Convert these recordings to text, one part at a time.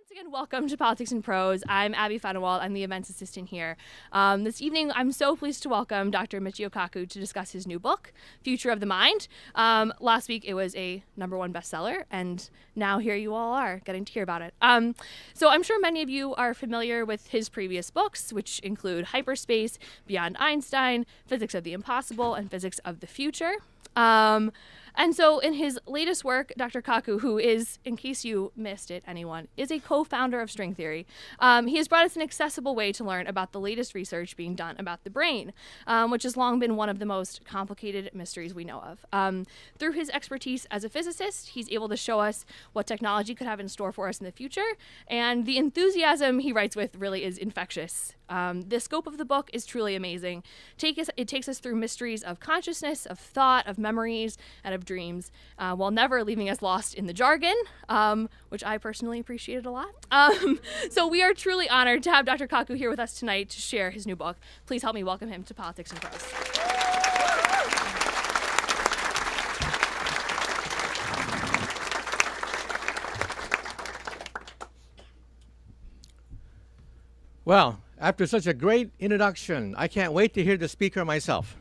Once again, welcome to Politics in Prose. I'm Abby Fenewald. I'm the events assistant here. This evening, I'm so pleased to welcome Dr. Michio Kaku to discuss his new book, Future of the Mind. Last week, it was a #1 bestseller, and now here you all are getting to hear about it. So I'm sure many of you are familiar with his previous books, which include Hyperspace, Beyond Einstein, Physics of the Impossible, and Physics of the Future. And so in his latest work, Dr. Kaku, who is, in case you missed it, anyone, is a co-founder of string theory, he has brought us an accessible way to learn about the latest research being done about the brain, which has long been one of the most complicated mysteries we know of. Through his expertise as a physicist, he's able to show us what technology could have in store for us in the future, and the enthusiasm he writes with really is infectious. The scope of the book is truly amazing. It takes us through mysteries of consciousness, of thought, of memories, and of dreams, while never leaving us lost in the jargon, which I personally appreciated a lot. So we are truly honored to have Dr. Kaku here with us tonight to share his new book. Please help me welcome him to Politics in Prose. Well, after such a great introduction, I can't wait to hear the speaker myself.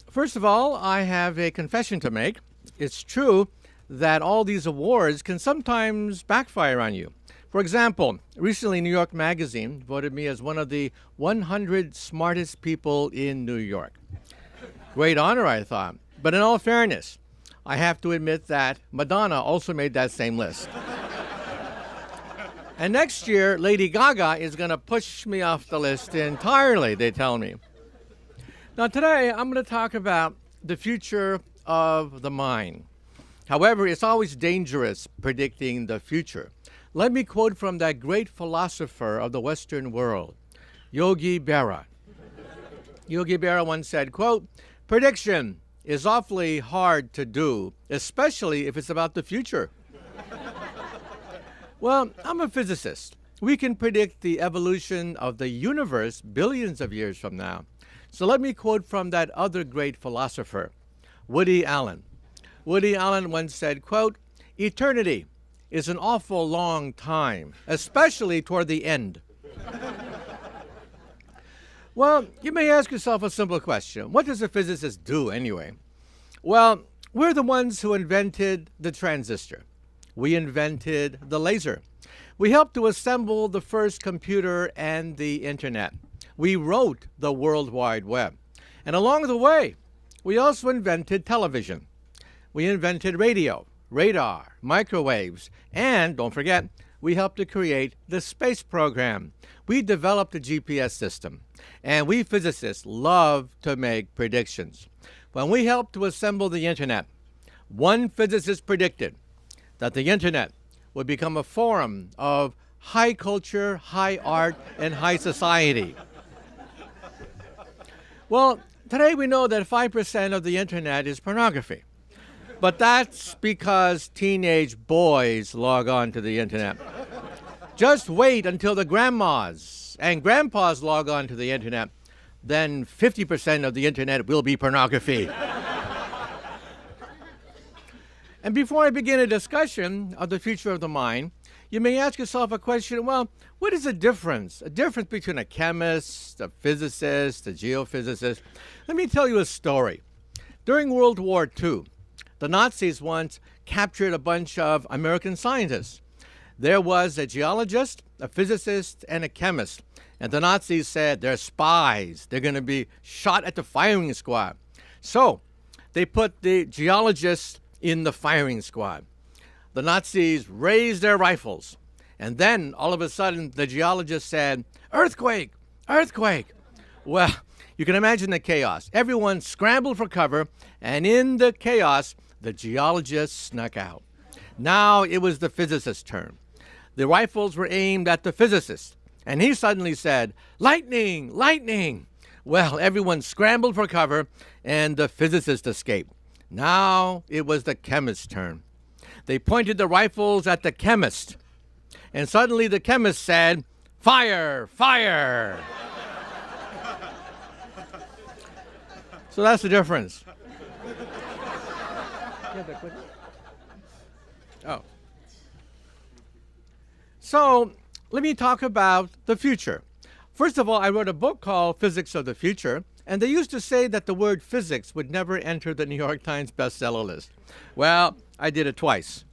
First of all, I have a confession to make. It's true that all these awards can sometimes backfire on you. For example, recently New York Magazine voted me as one of the 100 smartest people in New York. Great honor, I thought. But in all fairness, I have to admit that Madonna also made that same list. And next year, Lady Gaga is going to push me off the list entirely, they tell me. Now today, I'm going to talk about the future of the mind. However, it's always dangerous predicting the future. Let me quote from that great philosopher of the Western world, Yogi Berra. Yogi Berra once said, quote, "Prediction is awfully hard to do, especially if it's about the future." Well, I'm a physicist. We can predict the evolution of the universe billions of years from now. So let me quote from that other great philosopher, Woody Allen. Woody Allen once said, quote, "Eternity is an awful long time, especially toward the end." Well, you may ask yourself a simple question. What does a physicist do anyway? Well, we're the ones who invented the transistor. We invented the laser. We helped to assemble the first computer and the internet. We wrote the World Wide Web. And along the way, we also invented television. We invented radio, radar, microwaves, and don't forget, we helped to create the space program. We developed the GPS system. And we physicists love to make predictions. When we helped to assemble the internet, one physicist predicted that the internet would become a forum of high culture, high art, and high society. Well, today we know that 5% of the internet is pornography. But that's because teenage boys log on to the internet. Just wait until the grandmas and grandpas log on to the internet. Then 50% of the internet will be pornography. And before I begin a discussion of the future of the mind, you may ask yourself a question, well, what is the difference? A difference between a chemist, a physicist, a geophysicist? Let me tell you a story. During World War II, the Nazis once captured a bunch of American scientists. There was a geologist, a physicist, and a chemist. And the Nazis said they're spies. They're going to be shot at the firing squad. So they put the geologists in the firing squad. The Nazis raised their rifles, and then all of a sudden the geologist said, "Earthquake! Earthquake!" Well, you can imagine the chaos. Everyone scrambled for cover, and in the chaos, the geologist snuck out. Now it was the physicist's turn. The rifles were aimed at the physicist, and he suddenly said, "Lightning! Lightning!" Well, everyone scrambled for cover, and the physicist escaped. Now it was the chemist's turn. They pointed the rifles at the chemist, and suddenly the chemist said, "Fire! Fire!" So that's the difference. Oh, So let me talk about the future. First of all, I wrote a book called Physics of the Future, and they used to say that the word physics would never enter the New York Times bestseller list. Well, I did it twice.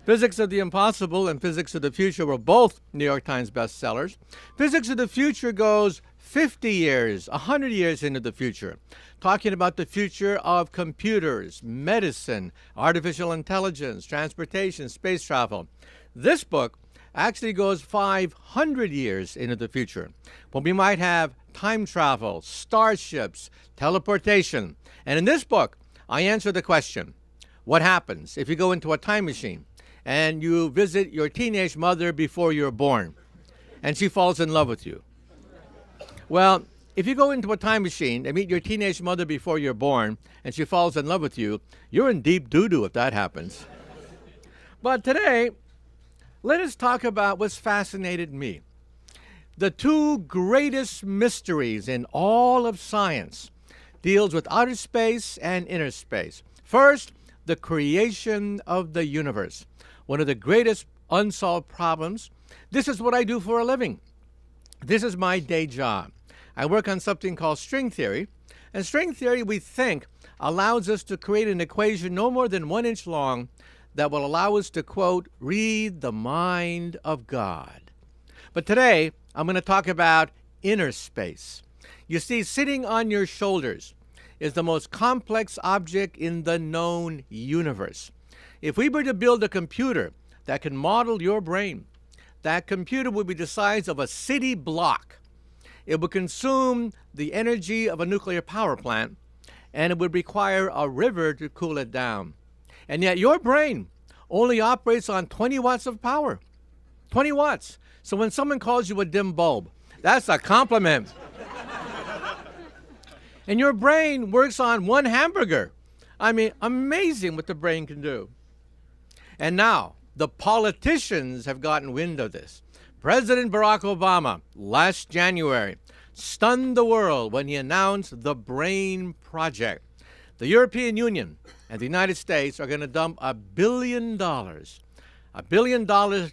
Physics of the Impossible and Physics of the Future were both New York Times bestsellers. Physics of the Future goes 50 years, 100 years into the future, talking about the future of computers, medicine, artificial intelligence, transportation, space travel. This book actually goes 500 years into the future, when we might have time travel, starships, teleportation. And in this book, I answer the question, what happens if you go into a time machine and you visit your teenage mother before you're born, and she falls in love with you? Well, if you go into a time machine and meet your teenage mother before you're born, and she falls in love with you, you're in deep doo-doo if that happens. But today, let us talk about what's fascinated me. The two greatest mysteries in all of science deals with outer space and inner space. First, the creation of the universe, one of the greatest unsolved problems. This is what I do for a living. This is my day job. I work on something called string theory. And string theory, we think, allows us to create an equation no more than 1 inch long that will allow us to, quote, read the mind of God. But today, I'm going to talk about inner space. You see, sitting on your shoulders is the most complex object in the known universe. If we were to build a computer that can model your brain, that computer would be the size of a city block. It would consume the energy of a nuclear power plant, and it would require a river to cool it down. And yet your brain only operates on 20 watts of power. 20 watts. So when someone calls you a dim bulb, that's a compliment. And your brain works on 1 hamburger. I mean, amazing what the brain can do. And now, the politicians have gotten wind of this. President Barack Obama, last January, stunned the world when he announced the Brain Project. The European Union and the United States are going to dump $1 billion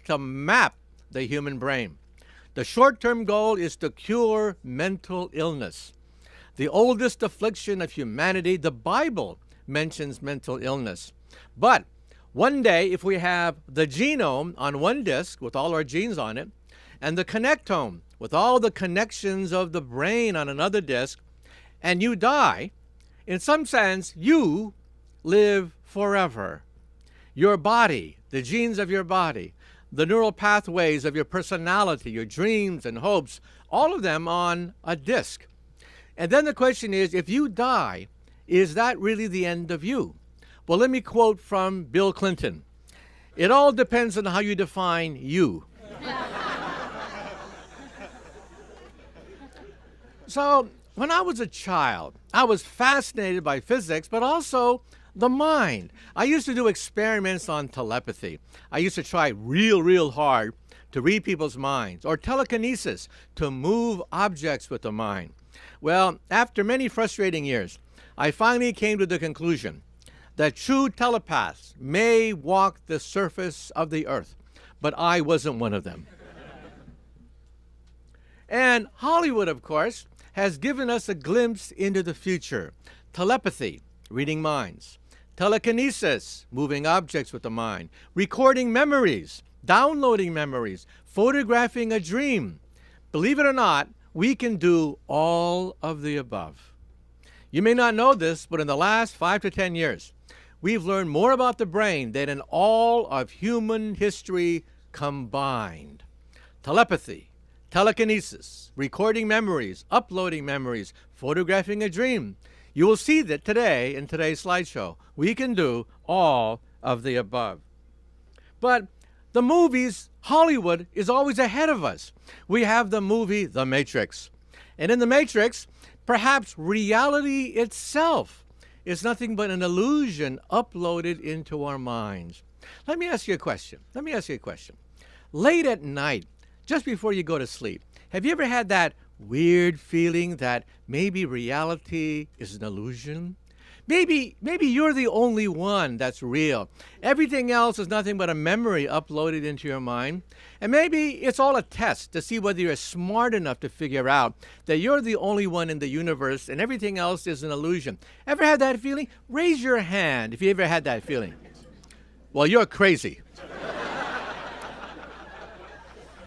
to map the human brain. The short-term goal is to cure mental illness. The oldest affliction of humanity, the Bible mentions mental illness. But one day, if we have the genome on one disk with all our genes on it, and the connectome with all the connections of the brain on another disk, and you die, in some sense, you live forever. Your body, the genes of your body, the neural pathways of your personality, your dreams and hopes, all of them on a disk. And then the question is, if you die, is that really the end of you? Well, let me quote from Bill Clinton. It all depends on how you define you. So, when I was a child, I was fascinated by physics, but also the mind. I used to do experiments on telepathy. I used to try real hard to read people's minds, or telekinesis, to move objects with the mind. Well, after many frustrating years, I finally came to the conclusion that true telepaths may walk the surface of the earth, but I wasn't one of them. And Hollywood, of course, has given us a glimpse into the future. Telepathy, reading minds. Telekinesis, moving objects with the mind. Recording memories, downloading memories, photographing a dream. Believe it or not, we can do all of the above. You may not know this, but in the last 5 to 10 years, we've learned more about the brain than in all of human history combined. Telepathy, telekinesis, recording memories, uploading memories, photographing a dream. You will see that today, in today's slideshow, we can do all of the above. But the movies, Hollywood is always ahead of us. We have the movie The Matrix. And in The Matrix, perhaps reality itself is nothing but an illusion uploaded into our minds. Let me ask you a question. Late at night, just before you go to sleep, have you ever had that weird feeling that maybe reality is an illusion? Maybe you're the only one that's real. Everything else is nothing but a memory uploaded into your mind. And maybe it's all a test to see whether you're smart enough to figure out that you're the only one in the universe and everything else is an illusion. Ever had that feeling? Raise your hand if you ever had that feeling. Well, you're crazy.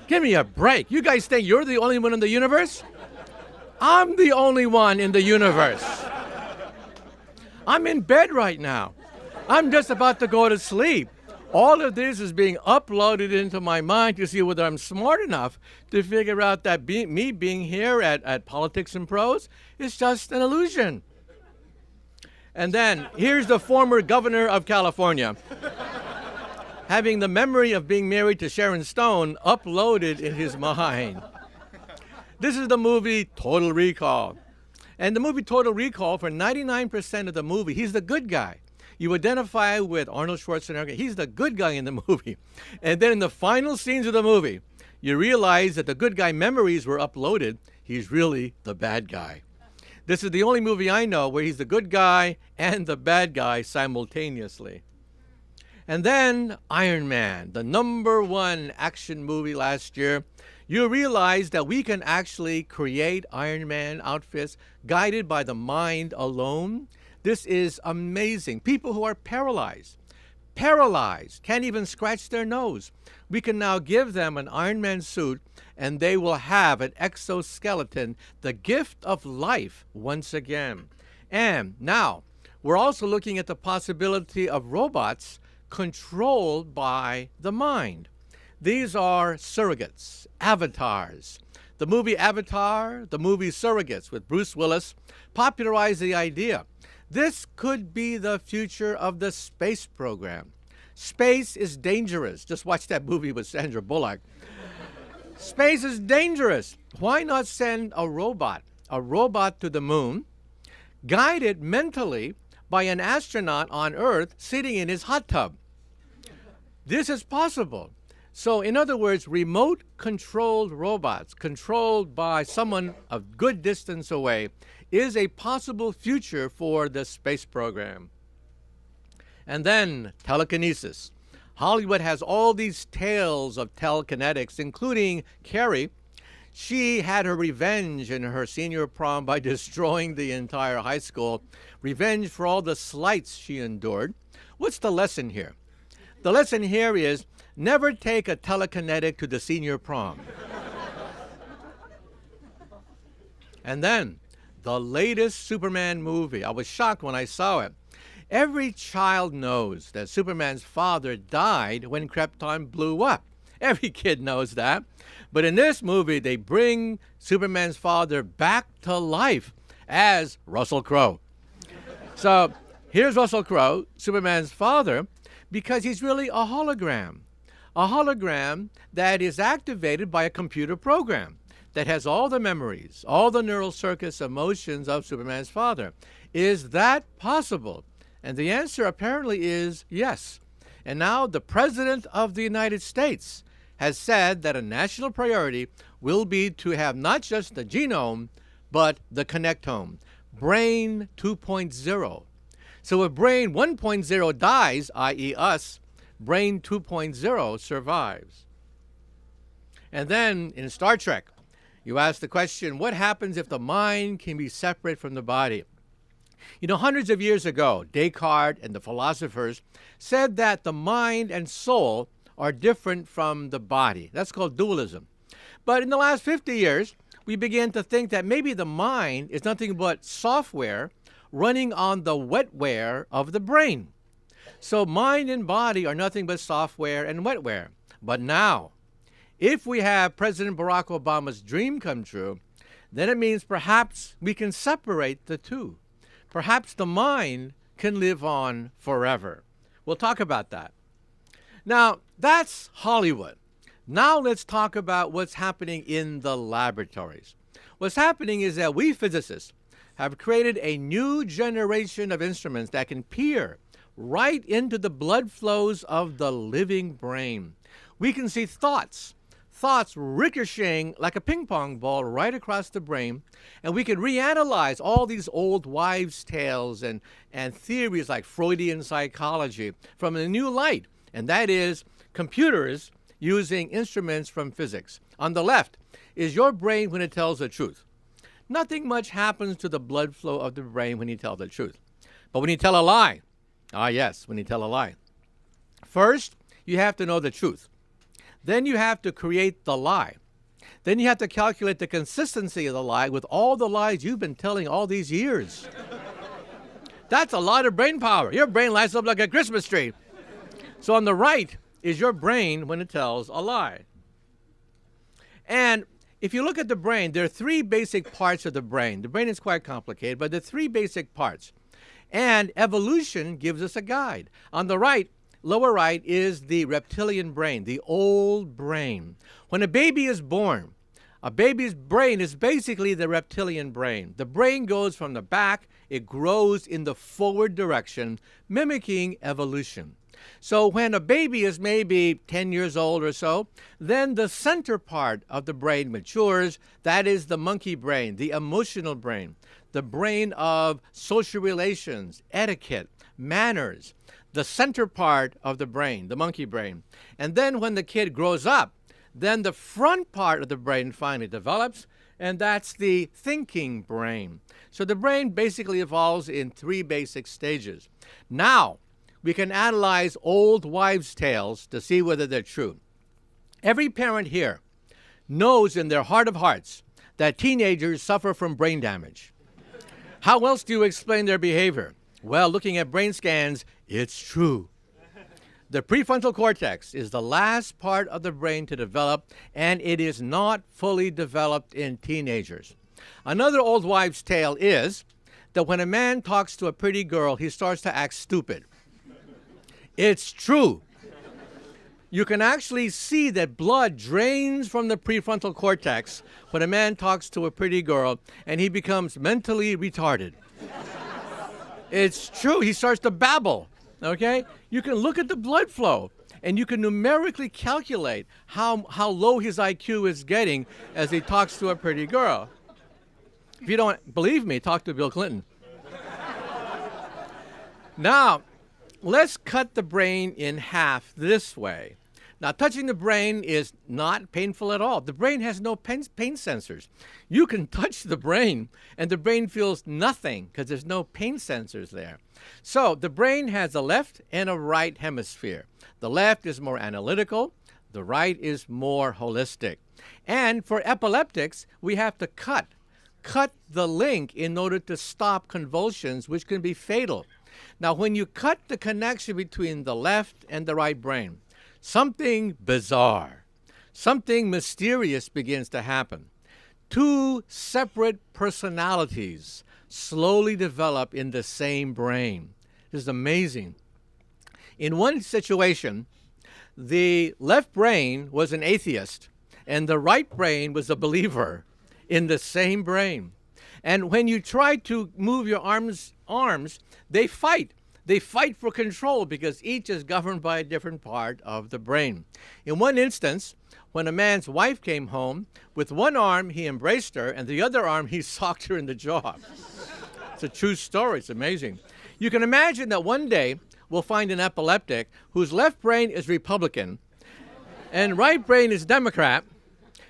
Give me a break. You guys think you're the only one in the universe? I'm the only one in the universe. I'm in bed right now. I'm just about to go to sleep. All of this is being uploaded into my mind to see whether I'm smart enough to figure out that me being here at Politics and Prose is just an illusion. And then here's the former governor of California having the memory of being married to Sharon Stone uploaded in his mind. This is the movie Total Recall. And the movie Total Recall, for 99% of the movie, he's the good guy. You identify with Arnold Schwarzenegger. He's the good guy in the movie. And then in the final scenes of the movie, you realize that the good guy memories were uploaded. He's really the bad guy. This is the only movie I know where he's the good guy and the bad guy simultaneously. And then Iron Man, the #1 action movie last year. You realize that we can actually create Iron Man outfits guided by the mind alone. This is amazing. People who are paralyzed, can't even scratch their nose. We can now give them an Iron Man suit and they will have an exoskeleton, the gift of life once again. And now we're also looking at the possibility of robots controlled by the mind. These are surrogates, avatars. The movie Avatar, the movie Surrogates with Bruce Willis, popularized the idea. This could be the future of the space program. Space is dangerous. Just watch that movie with Sandra Bullock. Space is dangerous. Why not send a robot to the moon, guided mentally by an astronaut on Earth sitting in his hot tub? This is possible. So in other words, remote controlled robots controlled by someone a good distance away is a possible future for the space program. And then telekinesis. Hollywood has all these tales of telekinetics, including Carrie. She had her revenge in her senior prom by destroying the entire high school. Revenge for all the slights she endured. What's the lesson here? The lesson here is never take a telekinetic to the senior prom. And then the latest Superman movie. I was shocked when I saw it. Every child knows that Superman's father died when Krypton blew up. Every kid knows that. But in this movie, they bring Superman's father back to life as Russell Crowe. So here's Russell Crowe, Superman's father, because he's really a hologram that is activated by a computer program that has all the memories, all the neural circuits, emotions of Superman's father. Is that possible? And the answer apparently is yes. And now the President of the United States has said that a national priority will be to have not just the genome, but the connectome, Brain 2.0. So if Brain 1.0 dies, i.e. us, Brain 2.0 survives. And then in Star Trek, you ask the question, what happens if the mind can be separate from the body? You know, hundreds of years ago, Descartes and the philosophers said that the mind and soul are different from the body. That's called dualism. But in the last 50 years, we began to think that maybe the mind is nothing but software running on the wetware of the brain. So mind and body are nothing but software and wetware. But now, if we have President Barack Obama's dream come true, then it means perhaps we can separate the two. Perhaps the mind can live on forever. We'll talk about that. Now, that's Hollywood. Now let's talk about what's happening in the laboratories. What's happening is that we physicists have created a new generation of instruments that can peer right into the blood flows of the living brain. We can see thoughts thoughts ricocheting like a ping pong ball right across the brain, and we can reanalyze all these old wives' tales and theories like Freudian psychology from a new light, and that is computers using instruments from physics. On the left is your brain when it tells the truth. Nothing much happens to the blood flow of the brain when you tell the truth. But when you tell a lie, when you tell a lie, first you have to know the truth. Then you have to create the lie. Then you have to calculate the consistency of the lie with all the lies you've been telling all these years. That's a lot of brain power. Your brain lights up like a Christmas tree. So on the right is your brain when it tells a lie. And if you look at the brain, there are three basic parts of the brain. The brain is quite complicated, but there are three basic parts. And evolution gives us a guide. On the right, lower right, is the reptilian brain, the old brain. When a baby is born, a baby's brain is basically the reptilian brain. The brain goes from the back, it grows in the forward direction, mimicking evolution. So when a baby is maybe 10 years old or so, then the center part of the brain matures. That is the monkey brain, the emotional brain, the brain of social relations, etiquette, manners, the center part of the brain, the monkey brain. And then when the kid grows up, then the front part of the brain finally develops, and that's the thinking brain. So the brain basically evolves in three basic stages. Now, we can analyze old wives' tales to see whether they're true. Every parent here knows in their heart of hearts that teenagers suffer from brain damage. How else do you explain their behavior? Well, looking at brain scans, it's true. The prefrontal cortex is the last part of the brain to develop, and it is not fully developed in teenagers. Another old wives' tale is that when a man talks to a pretty girl, he starts to act stupid. It's true. You can actually see that blood drains from the prefrontal cortex when a man talks to a pretty girl, and he becomes mentally retarded. It's true. He starts to babble, okay? You can look at the blood flow, and you can numerically calculate how low his IQ is getting as he talks to a pretty girl. If you don't believe me, talk to Bill Clinton. Now, let's cut the brain in half this way. Now, touching the brain is not painful at all. The brain has no pain sensors. You can touch the brain, and the brain feels nothing because there's no pain sensors there. So the brain has a left and a right hemisphere. The left is more analytical. The right is more holistic. And for epileptics, we have to cut the link in order to stop convulsions, which can be fatal. Now, when you cut the connection between the left and the right brain, something bizarre, something mysterious begins to happen. Two separate personalities slowly develop in the same brain. This is amazing. In one situation, the left brain was an atheist, and the right brain was a believer in the same brain. And when you try to move your arms, they fight. They fight for control because each is governed by a different part of the brain. In one instance, when a man's wife came home, with one arm he embraced her, and the other arm he socked her in the jaw. It's a true story. It's amazing. You can imagine that one day we'll find an epileptic whose left brain is Republican and right brain is Democrat.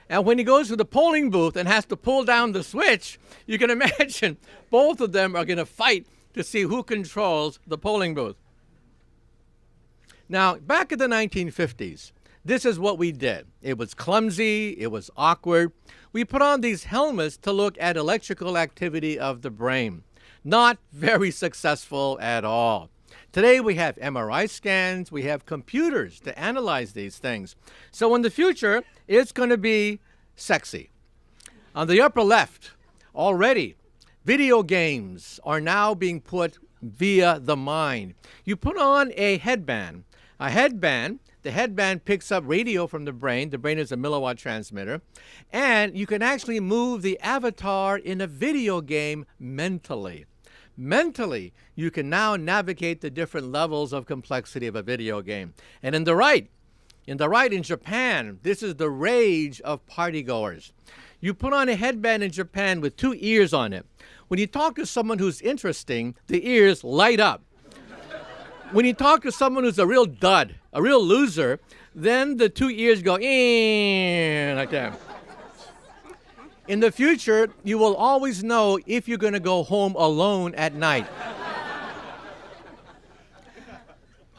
And when he goes to the polling booth and has to pull down the switch, you can imagine both of them are going to fight to see who controls the polling booth. Now, back in the 1950s, this is what we did. It was clumsy. It was awkward. We put on these helmets to look at electrical activity of the brain. Not very successful at all. Today we have MRI scans. We have computers to analyze these things. So in the future, it's going to be sexy. On the upper left, already, video games are now being put via the mind. You put on a headband. The headband picks up radio from the brain. The brain is a milliwatt transmitter. And you can actually move the avatar in a video game mentally. Mentally, you can now navigate the different levels of complexity of a video game. And in the right, In the right, in Japan, this is the rage of partygoers. You put on a headband in Japan with 2 ears on it. When you talk to someone who's interesting, the ears light up. When you talk to someone who's a real dud, a real loser, then the 2 ears go like that. In the future, you will always know if you're going to go home alone at night.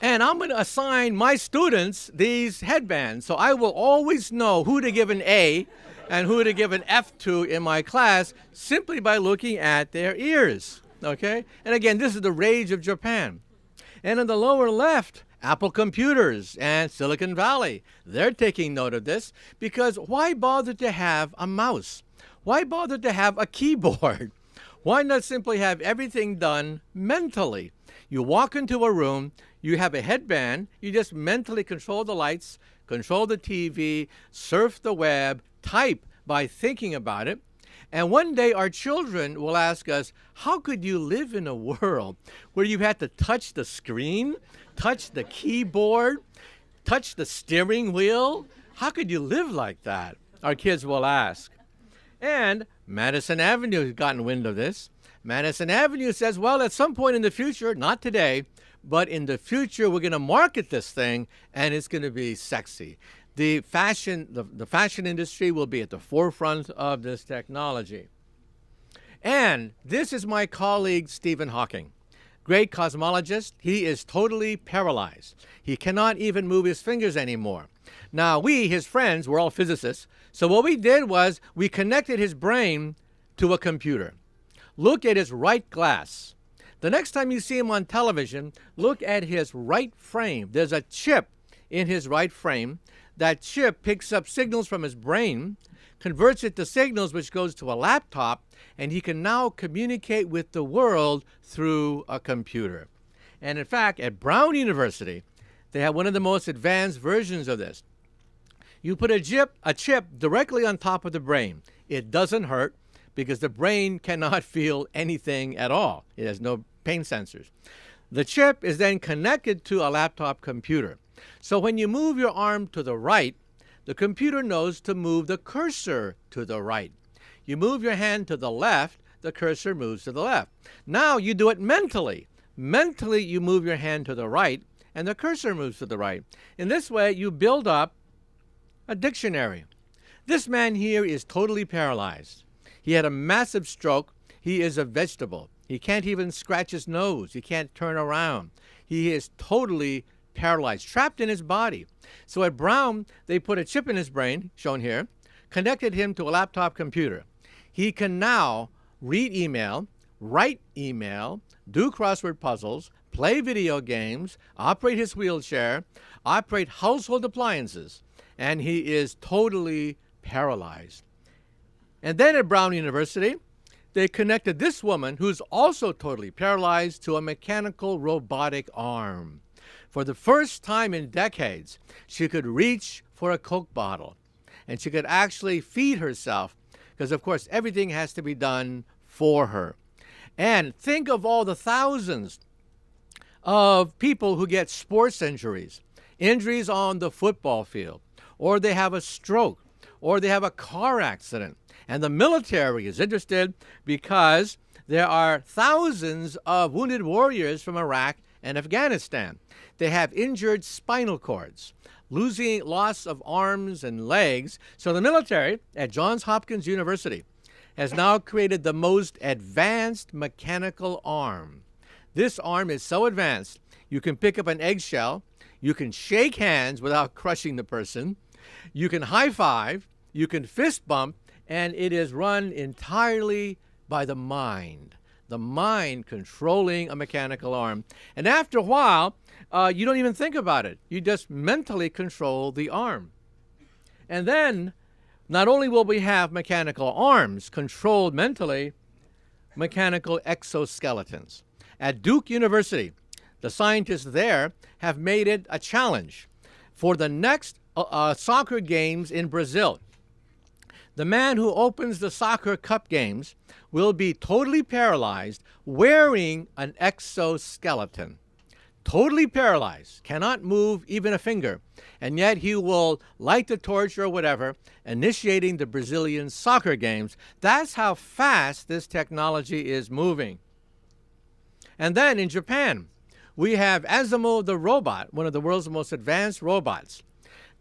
And I'm going to assign my students these headbands, so I will always know who to give an A and who to give an F to in my class simply by looking at their ears, okay? And again, this is the rage of Japan. And in the lower left, Apple computers and Silicon Valley, they're taking note of this because why bother to have a mouse? Why bother to have a keyboard? Why not simply have everything done mentally? You walk into a room, you have a headband, you just mentally control the lights, control the TV, surf the web, type by thinking about it. And one day our children will ask us, how could you live in a world where you had to touch the screen, touch the keyboard, touch the steering wheel? How could you live like that? Our kids will ask. And Madison Avenue has gotten wind of this. Madison Avenue says, well, at some point in the future, not today, but in the future, we're going to market this thing, and it's going to be sexy. The fashion industry will be at the forefront of this technology. And this is my colleague, Stephen Hawking. Great cosmologist. He is totally paralyzed. He cannot even move his fingers anymore. Now, we, his friends, were all physicists. So what we did was we connected his brain to a computer. Look at his right glass. The next time you see him on television, look at his right frame. There's a chip in his right frame. That chip picks up signals from his brain, converts it to signals which goes to a laptop, and he can now communicate with the world through a computer. And in fact, at Brown University, they have one of the most advanced versions of this. You put a chip directly on top of the brain. It doesn't hurt because the brain cannot feel anything at all. It has no pain sensors. The chip is then connected to a laptop computer. So when you move your arm to the right, the computer knows to move the cursor to the right. You move your hand to the left, the cursor moves to the left. Now you do it mentally. Mentally, you move your hand to the right, and the cursor moves to the right. In this way, you build up a dictionary. This man here is totally paralyzed. He had a massive stroke. He is a vegetable. He can't even scratch his nose. He can't turn around. He is totally paralyzed, trapped in his body. So at Brown, they put a chip in his brain, shown here, connected him to a laptop computer. He can now read email, write email, do crossword puzzles, play video games, operate his wheelchair, operate household appliances, and he is totally paralyzed. And then at Brown University, they connected this woman, who's also totally paralyzed, to a mechanical robotic arm. For the first time in decades, she could reach for a Coke bottle, and she could actually feed herself, because of course everything has to be done for her. And think of all the thousands of people who get sports injuries, injuries on the football field, or they have a stroke, or they have a car accident. And the military is interested because there are thousands of wounded warriors from Iraq and Afghanistan. They have injured spinal cords, loss of arms and legs. So the military at Johns Hopkins University has now created the most advanced mechanical arm. This arm is so advanced, you can pick up an eggshell, you can shake hands without crushing the person, you can high five, you can fist bump, and it is run entirely by the mind controlling a mechanical arm. And after a while, you don't even think about it. You just mentally control the arm. And then, not only will we have mechanical arms controlled mentally, mechanical exoskeletons. At Duke University, the scientists there have made it a challenge for the next soccer games in Brazil. The man who opens the soccer cup games will be totally paralyzed wearing an exoskeleton. totally paralyzed, cannot move even a finger, and yet he will light the torch or whatever, initiating the Brazilian soccer games. That's how fast this technology is moving. And then in Japan, we have Asimo the robot, one of the world's most advanced robots,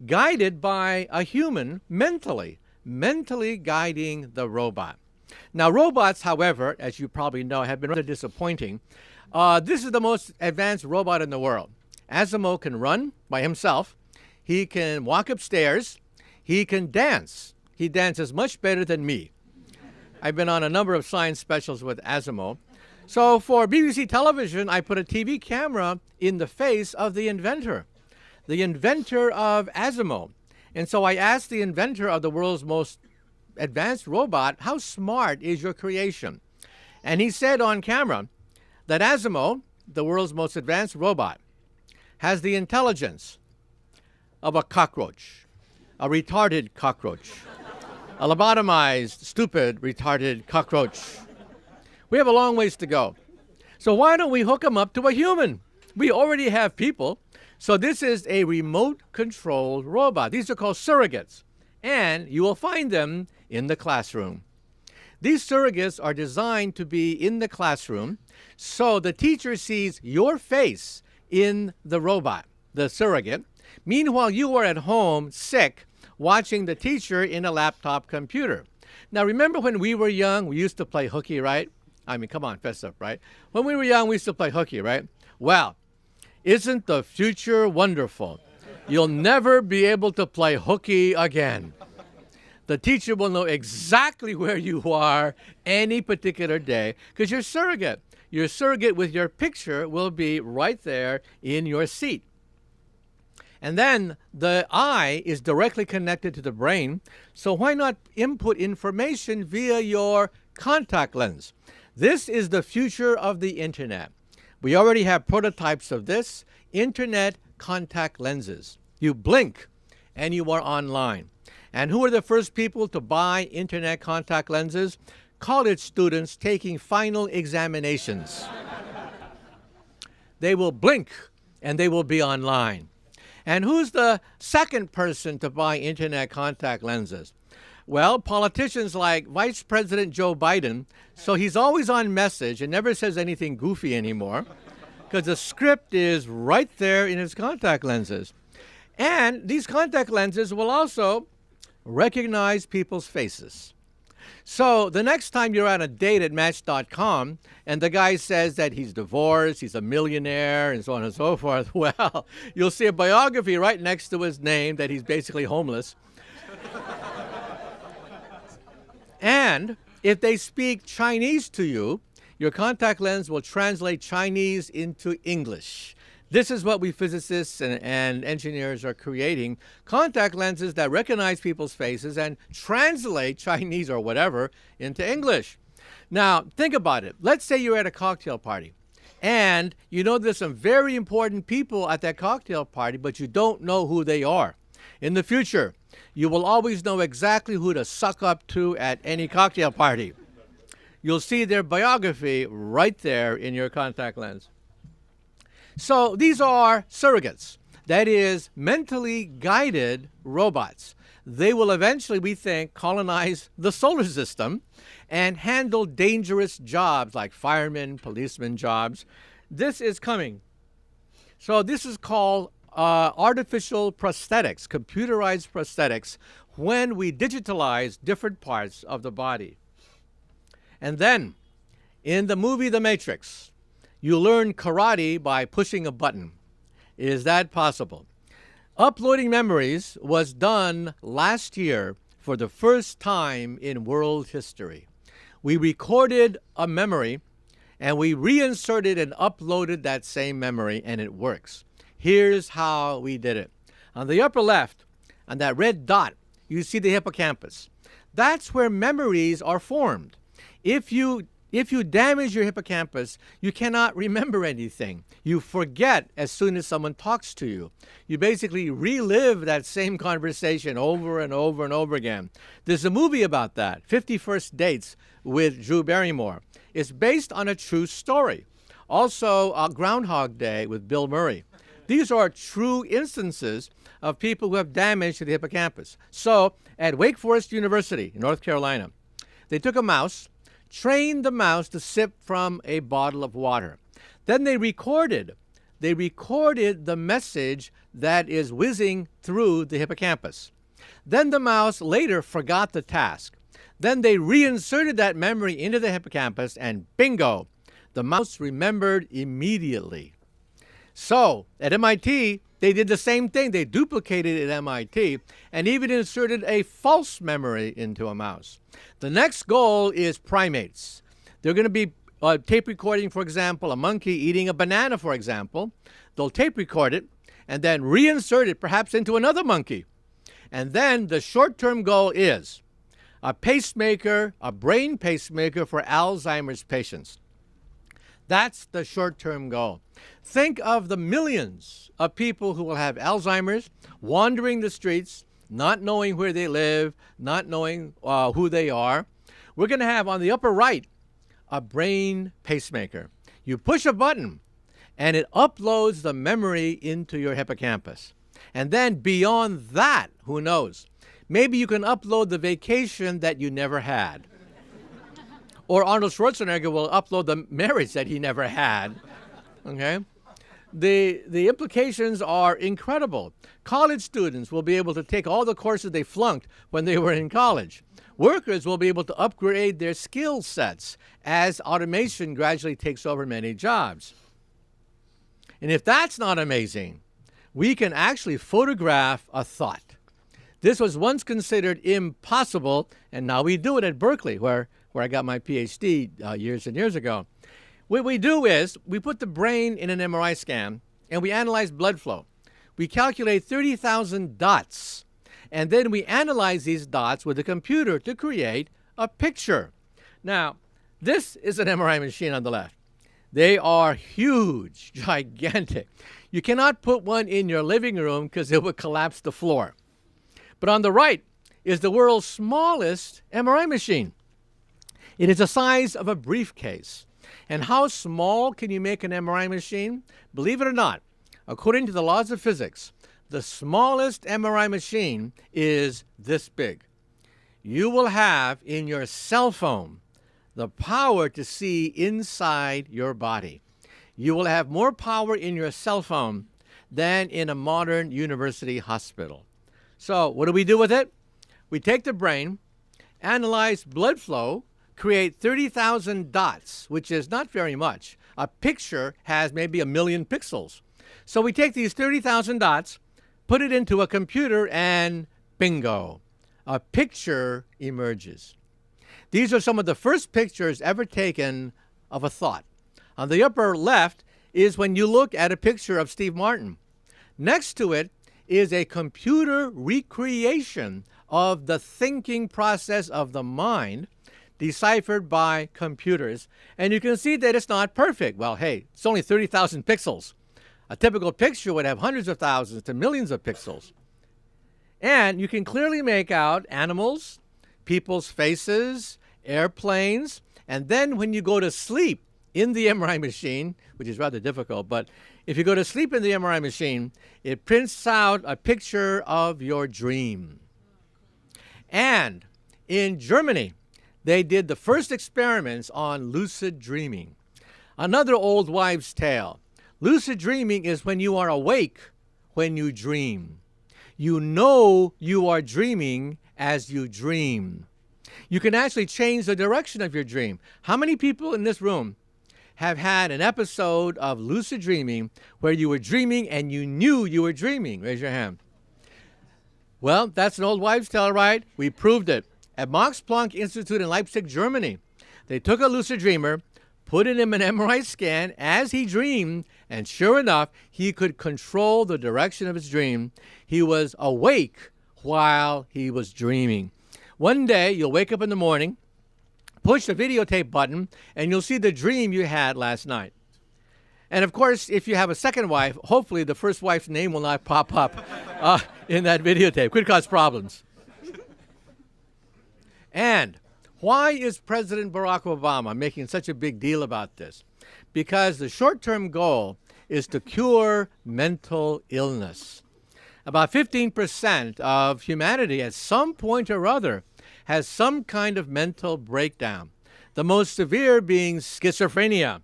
guided by a human mentally guiding the robot. Now, robots, however, as you probably know, have been rather disappointing. This is the most advanced robot in the world. Asimo can run by himself. He can walk upstairs. He can dance. He dances much better than me. I've been on a number of science specials with Asimo. So for BBC television, I put a TV camera in the face of the inventor of Asimo. And so I asked the inventor of the world's most advanced robot, how smart is your creation? And he said on camera that Asimo, the world's most advanced robot, has the intelligence of a cockroach, a retarded cockroach, a lobotomized, stupid, retarded cockroach. We have a long ways to go. So why don't we hook them up to a human? We already have people. So this is a remote-controlled robot. These are called surrogates, and you will find them in the classroom. These surrogates are designed to be in the classroom, so the teacher sees your face in the robot, the surrogate. Meanwhile, you are at home, sick, watching the teacher in a laptop computer. Now, remember when we were young, we used to play hooky, right? I mean, come on, fess up, right? When we were young, we used to play hooky, right? Well, isn't the future wonderful? You'll never be able to play hooky again. The teacher will know exactly where you are any particular day because you're surrogate. Your surrogate with your picture will be right there in your seat. And then the eye is directly connected to the brain, so why not input information via your contact lens? This is the future of the internet. We already have prototypes of this, internet contact lenses. You blink and you are online. And who are the first people to buy internet contact lenses? College students taking final examinations. They will blink and they will be online. And who's the second person to buy internet contact lenses? Well, politicians like Vice President Joe Biden, so he's always on message and never says anything goofy anymore because the script is right there in his contact lenses. And these contact lenses will also recognize people's faces. So the next time you're on a date at Match.com and the guy says that he's divorced, he's a millionaire, and so on and so forth, well, you'll see a biography right next to his name that he's basically homeless. And if they speak Chinese to you, your contact lens will translate Chinese into English. This is what we physicists and engineers are creating, contact lenses that recognize people's faces and translate Chinese or whatever into English. Now, think about it. Let's say you're at a cocktail party, and you know there's some very important people at that cocktail party, but you don't know who they are. In the future, you will always know exactly who to suck up to at any cocktail party. You'll see their biography right there in your contact lens. So these are surrogates, that is, mentally guided robots. They will eventually, we think, colonize the solar system and handle dangerous jobs like firemen, policemen jobs. This is coming. So this is called artificial prosthetics, computerized prosthetics, when we digitalize different parts of the body. And then, in the movie The Matrix, you learn karate by pushing a button. Is that possible? Uploading memories was done last year for the first time in world history. We recorded a memory and we reinserted and uploaded that same memory, and it works. Here's how we did it. On the upper left, on that red dot, you see the hippocampus. That's where memories are formed. If you damage your hippocampus, you cannot remember anything. You forget as soon as someone talks to you. You basically relive that same conversation over and over and over again. There's a movie about that, 50 First Dates with Drew Barrymore. It's based on a true story. Also, Groundhog Day with Bill Murray. These are true instances of people who have damage to the hippocampus. So, at Wake Forest University in North Carolina, they took a mouse, trained the mouse to sip from a bottle of water. Then they recorded the message that is whizzing through the hippocampus. Then the mouse later forgot the task. Then they reinserted that memory into the hippocampus, and bingo, the mouse remembered immediately. So, at MIT, they did the same thing. They duplicated it at MIT and even inserted a false memory into a mouse. The next goal is primates. They're going to be tape recording, for example, a monkey eating a banana, for example. They'll tape record it and then reinsert it perhaps into another monkey. And then the short-term goal is a pacemaker, a brain pacemaker for Alzheimer's patients. That's the short-term goal. Think of the millions of people who will have Alzheimer's, wandering the streets, not knowing where they live, not knowing who they are. We're going to have on the upper right a brain pacemaker. You push a button, and it uploads the memory into your hippocampus. And then beyond that, who knows? Maybe you can upload the vacation that you never had. Or Arnold Schwarzenegger will upload the marriage that he never had. Okay? The implications are incredible. College students will be able to take all the courses they flunked when they were in college. Workers will be able to upgrade their skill sets as automation gradually takes over many jobs. And if that's not amazing, we can actually photograph a thought. This was once considered impossible, and now we do it at Berkeley, where I got my PhD years and years ago. What we do is we put the brain in an MRI scan, and we analyze blood flow. We calculate 30,000 dots, and then we analyze these dots with a computer to create a picture. Now, this is an MRI machine on the left. They are huge, gigantic. You cannot put one in your living room because it would collapse the floor. But on the right is the world's smallest MRI machine. It is the size of a briefcase. And how small can you make an MRI machine? Believe it or not, according to the laws of physics, the smallest MRI machine is this big. You will have in your cell phone the power to see inside your body. You will have more power in your cell phone than in a modern university hospital. So what do we do with it? We take the brain, analyze blood flow, create 30,000 dots, which is not very much. A picture has maybe 1 million pixels. So we take these 30,000 dots, put it into a computer, and bingo, a picture emerges. These are some of the first pictures ever taken of a thought. On the upper left is when you look at a picture of Steve Martin. Next to it is a computer recreation of the thinking process of the mind deciphered by computers. And you can see that it's not perfect. Well, hey, it's only 30,000 pixels. A typical picture would have hundreds of thousands to millions of pixels. And you can clearly make out animals, people's faces, airplanes, and then when you go to sleep in the MRI machine, which is rather difficult, but if you go to sleep in the MRI machine, it prints out a picture of your dream. And in Germany, they did the first experiments on lucid dreaming. Another old wives' tale. Lucid dreaming is when you are awake when you dream. You know you are dreaming as you dream. You can actually change the direction of your dream. How many people in this room have had an episode of lucid dreaming where you were dreaming and you knew you were dreaming? Raise your hand. Well, that's an old wives' tale, right? We proved it. At Max Planck Institute in Leipzig, Germany, they took a lucid dreamer, put in him an MRI scan as he dreamed, and sure enough, he could control the direction of his dream. He was awake while he was dreaming. One day, you'll wake up in the morning, push the videotape button, and you'll see the dream you had last night. And of course, if you have a second wife, hopefully the first wife's name will not pop up in that videotape. Could cause problems. And why is President Barack Obama making such a big deal about this? because the short-term goal is to cure mental illness. About 15% of humanity at some point or other has some kind of mental breakdown, the most severe being schizophrenia.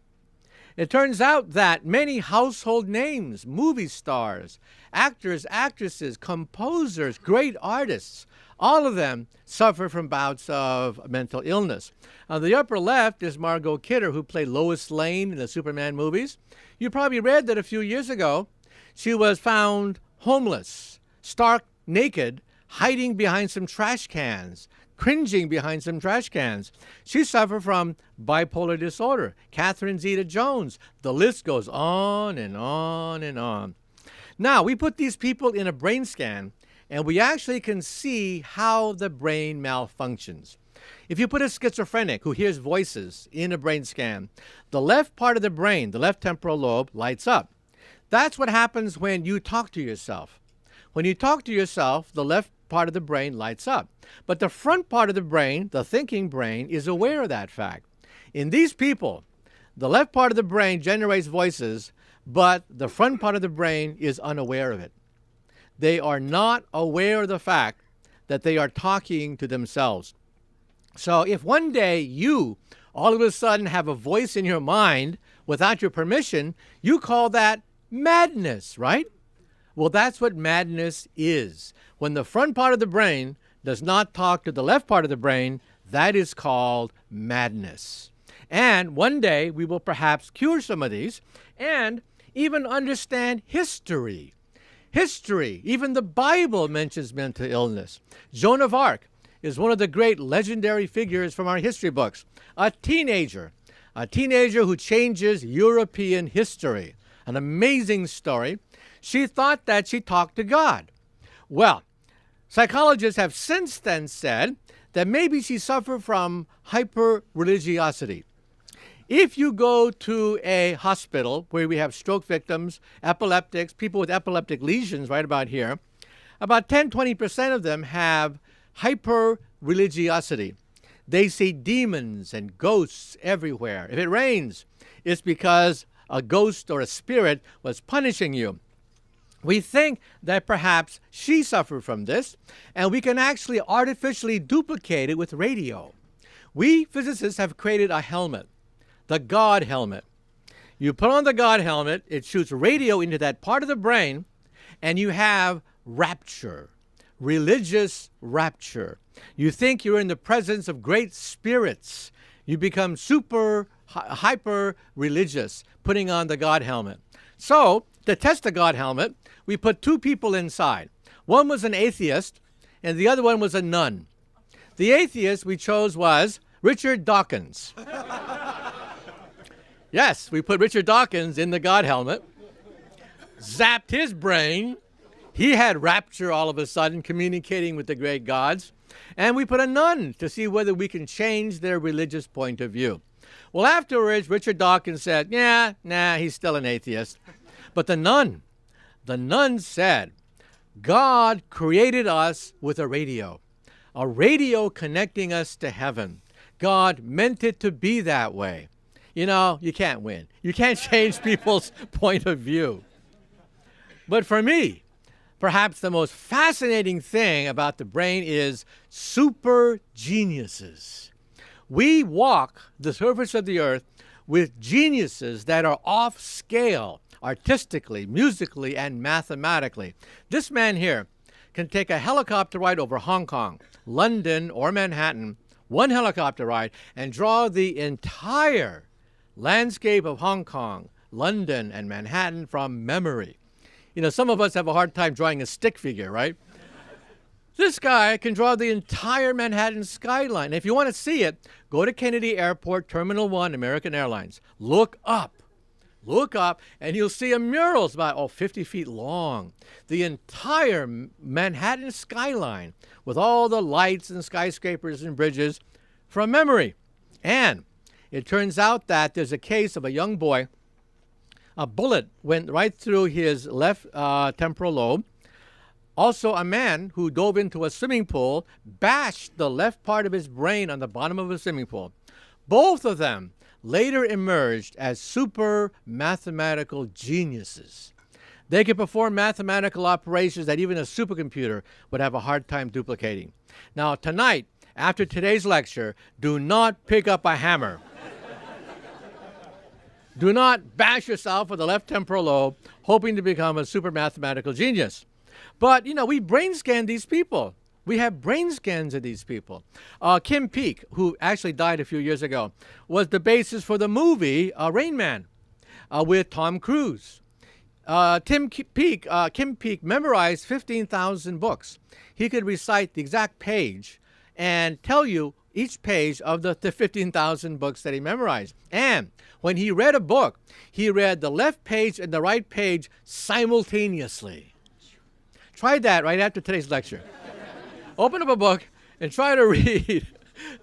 It turns out that many household names, movie stars, actors, actresses, composers, great artists, all of them suffer from bouts of mental illness. On the upper left is Margot Kidder, who played Lois Lane in the Superman movies. You probably read that a few years ago she was found homeless, stark naked, hiding behind some trash cans, cringing behind some trash cans. She suffered from bipolar disorder. Catherine Zeta-Jones. The list goes on and on and on. Now, we put these people in a brain scan, and we actually can see how the brain malfunctions. If you put a schizophrenic who hears voices in a brain scan, the left part of the brain, the left temporal lobe, lights up. That's what happens when you talk to yourself. When you talk to yourself, the left part of the brain lights up. But the front part of the brain, the thinking brain, is aware of that fact. In these people, the left part of the brain generates voices, but the front part of the brain is unaware of it. They are not aware of the fact that they are talking to themselves. So if one day you all of a sudden have a voice in your mind without your permission, you call that madness, right? Well, that's what madness is. When the front part of the brain does not talk to the left part of the brain, that is called madness. And one day we will perhaps cure some of these and even understand history. History, even the Bible mentions mental illness. Joan of Arc is one of the great legendary figures from our history books. A teenager who changes European history. An amazing story. She thought that she talked to God. Well, psychologists have since then said that maybe she suffered from hyper-religiosity. If you go to a hospital where we have stroke victims, epileptics, people with epileptic lesions right about here, about 10-20% of them have hyper-religiosity. They see demons and ghosts everywhere. If it rains, it's because a ghost or a spirit was punishing you. We think that perhaps she suffered from this, and we can actually artificially duplicate it with radio. We physicists have created a helmet, the God helmet. You put on the God helmet, it shoots radio into that part of the brain, and you have rapture, religious rapture. You think you're in the presence of great spirits. You become hyper religious, putting on the God helmet. So, to test the God helmet, we put two people inside. One was an atheist, and the other one was a nun. The atheist we chose was Richard Dawkins. Yes, we put Richard Dawkins in the God helmet, zapped his brain. He had rapture all of a sudden, communicating with the great gods. And we put a nun to see whether we can change their religious point of view. Well, afterwards, Richard Dawkins said, he's still an atheist. But the nun said, God created us with a radio connecting us to heaven. God meant it to be that way. You know, you can't win. You can't change people's point of view. But for me, perhaps the most fascinating thing about the brain is super geniuses. We walk the surface of the earth with geniuses that are off scale, artistically, musically, and mathematically. This man here can take a helicopter ride over Hong Kong, London, or Manhattan, one helicopter ride, and draw the entire landscape of Hong Kong, London, and Manhattan from memory. You know, some of us have a hard time drawing a stick figure, right? This guy can draw the entire Manhattan skyline. If you want to see it, go to Kennedy Airport, Terminal 1, American Airlines. Look up, and you'll see a mural. It's about 50 feet long. The entire Manhattan skyline with all the lights and skyscrapers and bridges from memory. And it turns out that there's a case of a young boy. A bullet went right through his left temporal lobe. Also, a man who dove into a swimming pool bashed the left part of his brain on the bottom of a swimming pool. Both of them later emerged as super mathematical geniuses. They could perform mathematical operations that even a supercomputer would have a hard time duplicating. Now, tonight, after today's lecture, do not pick up a hammer. Do not bash yourself with the left temporal lobe, hoping to become a super mathematical genius. But, we brain scan these people. We have brain scans of these people. Kim Peek, who actually died a few years ago, was the basis for the movie Rain Man with Tom Cruise. Kim Peek memorized 15,000 books. He could recite the exact page and tell you each page of the 15,000 books that he memorized. And when he read a book, he read the left page and the right page simultaneously. Try that right after today's lecture. Open up a book and try to read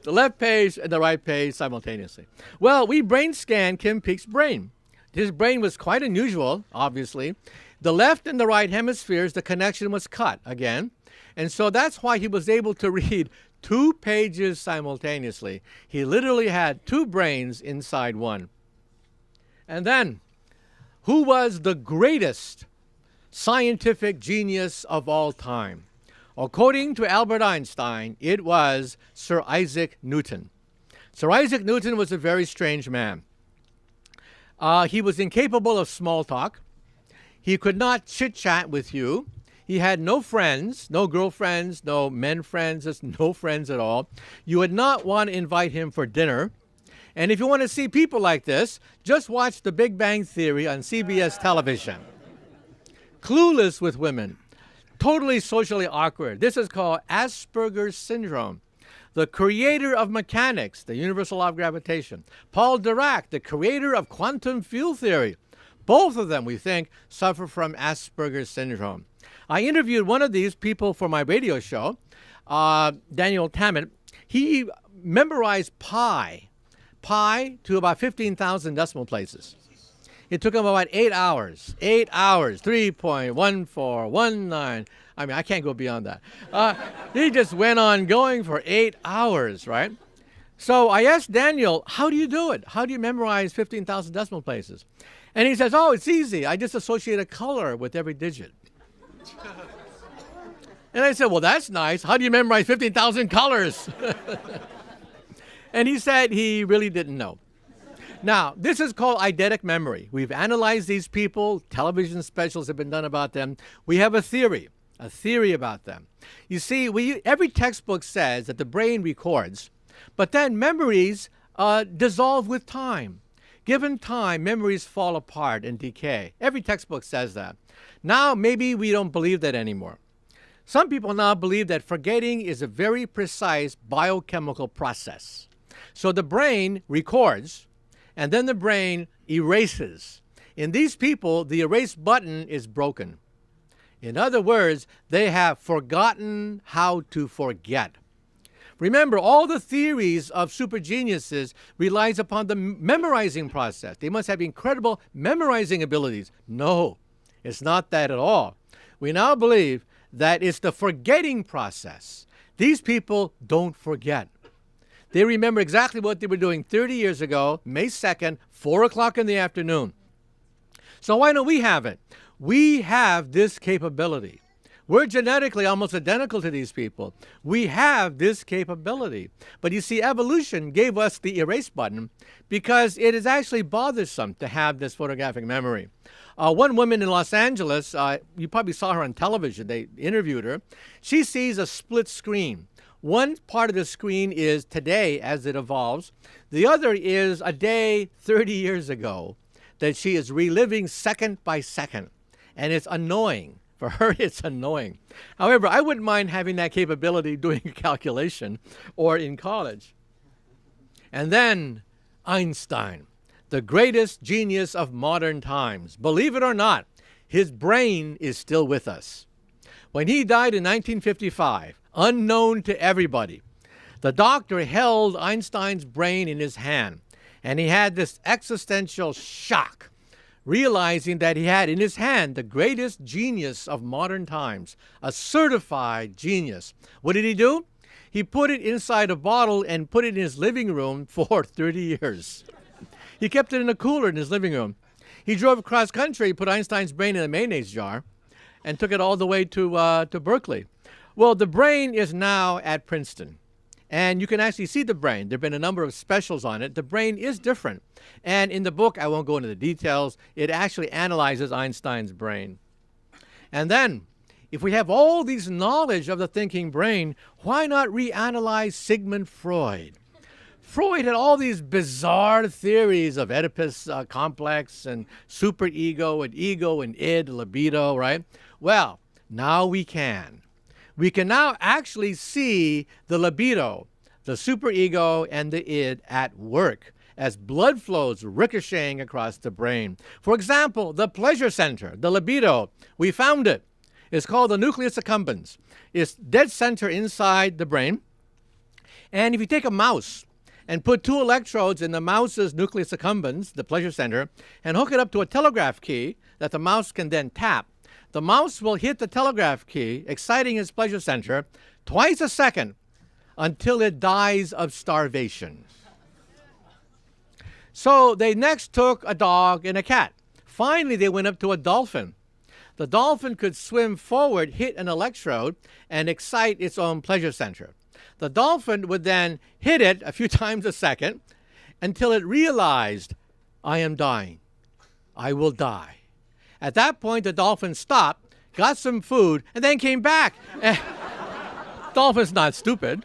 the left page and the right page simultaneously. Well, we brain scanned Kim Peek's brain. His brain was quite unusual, obviously. The left and the right hemispheres, the connection was cut again. And so that's why he was able to read 2 pages simultaneously. He literally had 2 brains inside one. And then, who was the greatest scientific genius of all time? According to Albert Einstein, it was Sir Isaac Newton. Sir Isaac Newton was a very strange man. He was incapable of small talk. He could not chit-chat with you. He had no friends, no girlfriends, no men friends, just no friends at all. You would not want to invite him for dinner. And if you want to see people like this, just watch The Big Bang Theory on CBS television. Clueless with women. Totally socially awkward. This is called Asperger's syndrome. The creator of mechanics, the universal law of gravitation. Paul Dirac, the creator of quantum field theory. Both of them, we think, suffer from Asperger's syndrome. I interviewed one of these people for my radio show, Daniel Tammet. He memorized pi to about 15,000 decimal places. It took him about 8 hours. 8 hours, 3.1419. I mean, I can't go beyond that. He just went on going for 8 hours, right? So I asked Daniel, how do you do it? How do you memorize 15,000 decimal places? And he says, oh, it's easy. I just associate a color with every digit. And I said, well, that's nice. How do you memorize 15,000 colors? And he said he really didn't know. Now, this is called eidetic memory. We've analyzed these people. Television specials have been done about them. We have a theory about them. You see, every textbook says that the brain records, but then memories dissolve with time. Given time, memories fall apart and decay. Every textbook says that. Now, maybe we don't believe that anymore. Some people now believe that forgetting is a very precise biochemical process. So the brain records, and then the brain erases. In these people, the erase button is broken. In other words, they have forgotten how to forget. Remember, all the theories of super geniuses relies upon the memorizing process. They must have incredible memorizing abilities. No, it's not that at all. We now believe that it's the forgetting process. These people don't forget. They remember exactly what they were doing 30 years ago, May 2nd, 4 o'clock in the afternoon. So why don't we have it? We have this capability. We're genetically almost identical to these people. We have this capability. But you see, evolution gave us the erase button because it is actually bothersome to have this photographic memory. One woman in Los Angeles, you probably saw her on television, they interviewed her. She sees a split screen. One part of the screen is today as it evolves. The other is a day 30 years ago that she is reliving second by second. And it's annoying. For her, it's annoying. However, I wouldn't mind having that capability doing a calculation or in college. And then Einstein, the greatest genius of modern times. Believe it or not, his brain is still with us. When he died in 1955, unknown to everybody, the doctor held Einstein's brain in his hand, and he had this existential shock, realizing that he had in his hand the greatest genius of modern times, a certified genius. What did he do? He put it inside a bottle and put it in his living room for 30 years. He kept it in a cooler in his living room. He drove across country, put Einstein's brain in a mayonnaise jar, and took it all the way to Berkeley. Well, the brain is now at Princeton. And you can actually see the brain. There have been a number of specials on it. The brain is different. And in the book, I won't go into the details, it actually analyzes Einstein's brain. And then, if we have all these knowledge of the thinking brain, why not reanalyze Sigmund Freud? Freud had all these bizarre theories of Oedipus complex and superego and ego and id, libido, right? Well, now we can. We can now actually see the libido, the superego, and the id at work as blood flows ricocheting across the brain. For example, the pleasure center, the libido, we found it. It's called the nucleus accumbens. It's dead center inside the brain. And if you take a mouse and put 2 electrodes in the mouse's nucleus accumbens, the pleasure center, and hook it up to a telegraph key that the mouse can then tap, the mouse will hit the telegraph key, exciting its pleasure center, twice a second until it dies of starvation. So they next took a dog and a cat. Finally, they went up to a dolphin. The dolphin could swim forward, hit an electrode, and excite its own pleasure center. The dolphin would then hit it a few times a second until it realized, I am dying. I will die. At that point, the dolphin stopped, got some food, and then came back. Dolphin's not stupid.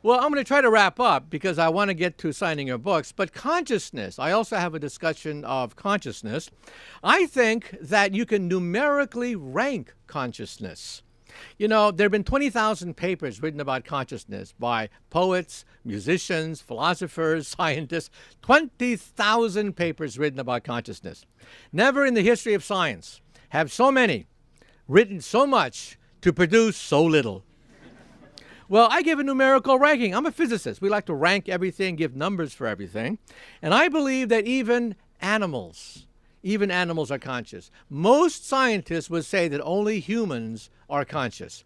Well, I'm going to try to wrap up because I want to get to signing your books. But consciousness, I also have a discussion of consciousness. I think that you can numerically rank consciousness. You know, there have been 20,000 papers written about consciousness by poets, musicians, philosophers, scientists. 20,000 papers written about consciousness. Never in the history of science have so many written so much to produce so little. Well, I give a numerical ranking. I'm a physicist. We like to rank everything, give numbers for everything. And I believe that even animals are conscious. Most scientists would say that only humans are conscious.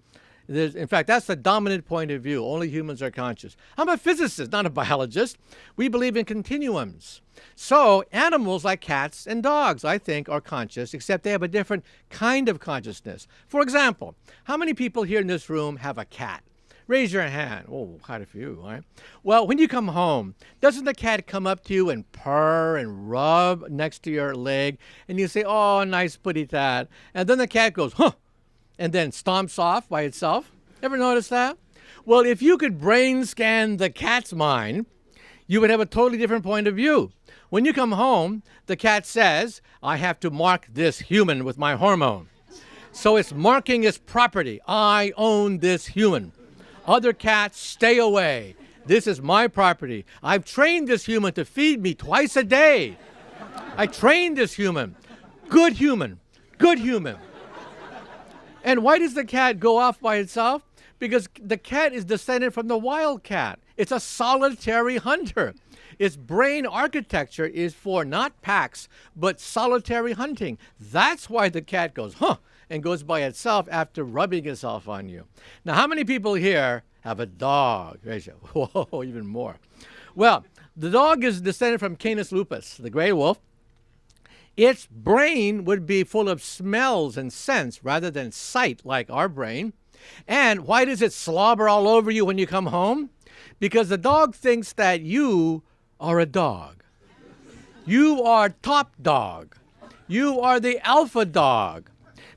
In fact, that's the dominant point of view. Only humans are conscious. I'm a physicist, not a biologist. We believe in continuums. So animals like cats and dogs, I think, are conscious, except they have a different kind of consciousness. For example, how many people here in this room have a cat? Raise your hand. Oh, quite a few, right? Well, when you come home, doesn't the cat come up to you and purr and rub next to your leg? And you say, oh, nice putty tat. And then the cat goes, huh, and then stomps off by itself. Ever notice that? Well, if you could brain scan the cat's mind, you would have a totally different point of view. When you come home, the cat says, I have to mark this human with my hormone. So it's marking its property. I own this human. Other cats, stay away. This is my property. I've trained this human to feed me twice a day. I trained this human. Good human. Good human. And why does the cat go off by itself? Because the cat is descended from the wild cat. It's a solitary hunter. Its brain architecture is for not packs, but solitary hunting. That's why the cat goes, huh, and goes by itself after rubbing itself on you. Now, how many people here have a dog? Whoa, even more. Well, the dog is descended from Canis lupus, the gray wolf. Its brain would be full of smells and scents rather than sight like our brain. And why does it slobber all over you when you come home? Because the dog thinks that you are a dog. You are top dog. You are the alpha dog.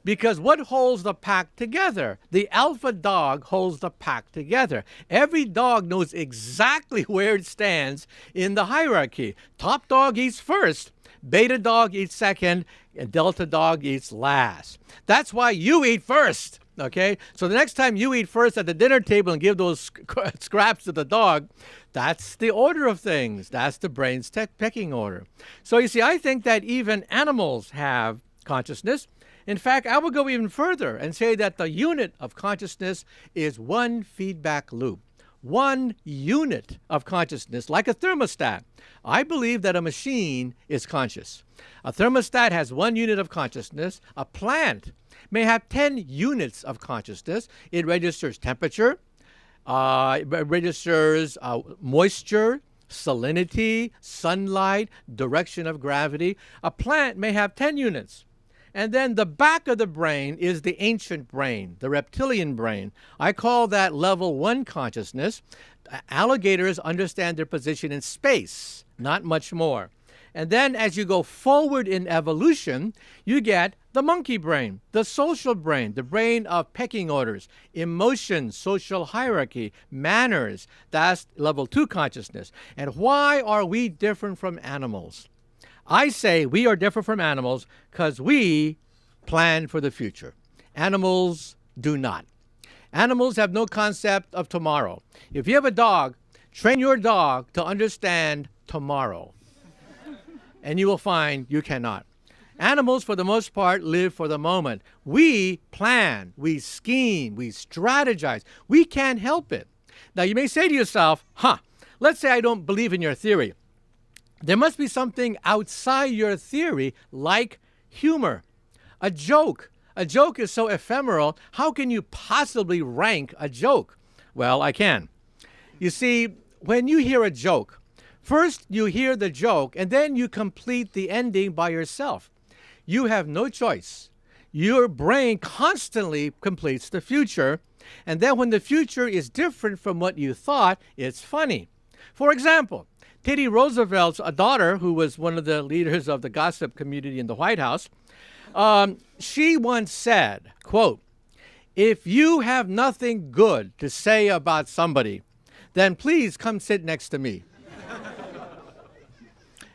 Because what holds the pack together? The alpha dog holds the pack together. Every dog knows exactly where it stands in the hierarchy. Top dog eats first, beta dog eats second, and delta dog eats last. That's why you eat first, okay? So the next time you eat first at the dinner table and give those scraps to the dog, that's the order of things. That's the brain's pecking order. So you see, I think that even animals have consciousness. In fact, I will go even further and say that the unit of consciousness is one feedback loop. One unit of consciousness, like a thermostat. I believe that a machine is conscious. A thermostat has one unit of consciousness. A plant may have 10 units of consciousness. It registers temperature, it registers moisture, salinity, sunlight, direction of gravity. A plant may have 10 units. And then the back of the brain is the ancient brain, the reptilian brain. I call that level 1 consciousness. Alligators understand their position in space, not much more. And then as you go forward in evolution, you get the monkey brain, the social brain, the brain of pecking orders, emotions, social hierarchy, manners. That's level 2 consciousness. And why are we different from animals? I say we are different from animals because we plan for the future. Animals do not. Animals have no concept of tomorrow. If you have a dog, train your dog to understand tomorrow. And you will find you cannot. Animals, for the most part, live for the moment. We plan, we scheme, we strategize. We can't help it. Now, you may say to yourself, let's say I don't believe in your theory. There must be something outside your theory, like humor, a joke. A joke is so ephemeral. How can you possibly rank a joke? Well, I can. You see, when you hear a joke, first you hear the joke, and then you complete the ending by yourself. You have no choice. Your brain constantly completes the future, and then when the future is different from what you thought, it's funny. For example, Teddy Roosevelt's daughter, who was one of the leaders of the gossip community in the White House, she once said, quote, "If you have nothing good to say about somebody, then please come sit next to me."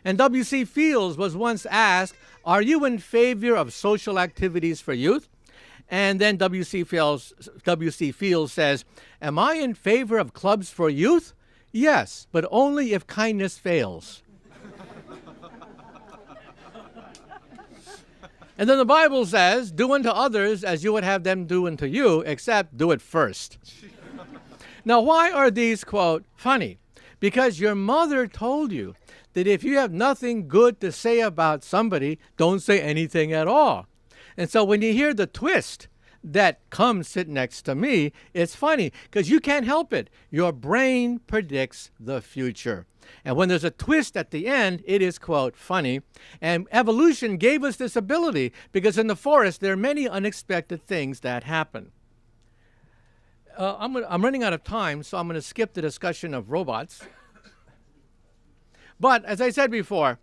And W.C. Fields was once asked, "Are you in favor of social activities for youth?" And then W.C. Fields says, "Am I in favor of clubs for youth? Yes, but only if kindness fails." And then the Bible says, "Do unto others as you would have them do unto you, except do it first." Now, why are these, quote, funny? Because your mother told you that if you have nothing good to say about somebody, don't say anything at all. And so when you hear the twist that "come sit next to me," it's funny because you can't help it. Your brain predicts the future. And when there's a twist at the end, it is, quote, funny. And evolution gave us this ability because in the forest, there are many unexpected things that happen. I'm running out of time, so I'm going to skip the discussion of robots. But as I said before,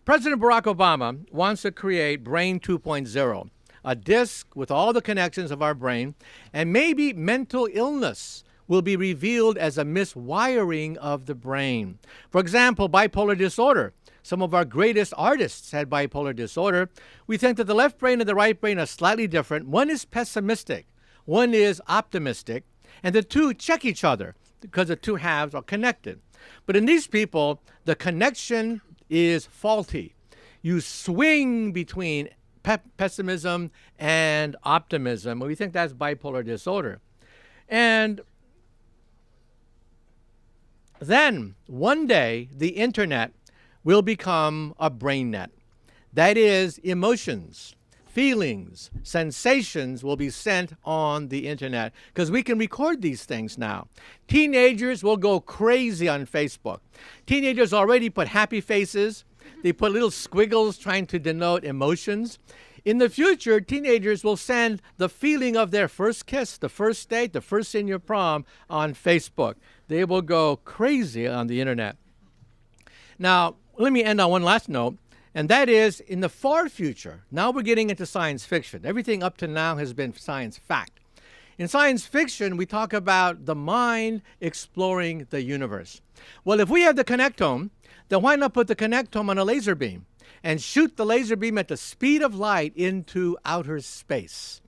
President Barack Obama wants to create Brain 2.0, a disk with all the connections of our brain, and maybe mental illness will be revealed as a miswiring of the brain. For example, bipolar disorder. Some of our greatest artists had bipolar disorder. We think that the left brain and the right brain are slightly different. One is pessimistic, one is optimistic, and the two check each other because the two halves are connected. But in these people, the connection is faulty. You swing between pessimism and optimism. We think that's bipolar disorder. And then one day, the internet will become a brain net. That is, emotions, feelings, sensations will be sent on the internet because we can record these things now. Teenagers will go crazy on Facebook. Teenagers already put happy faces. They put little squiggles trying to denote emotions. In the future, teenagers will send the feeling of their first kiss, the first date, the first senior prom on Facebook. They will go crazy on the internet. Now, let me end on one last note, and that is in the far future. Now we're getting into science fiction. Everything up to now has been science fact. In science fiction, we talk about the mind exploring the universe. Well, if we have the connectome, then why not put the connectome on a laser beam and shoot the laser beam at the speed of light into outer space?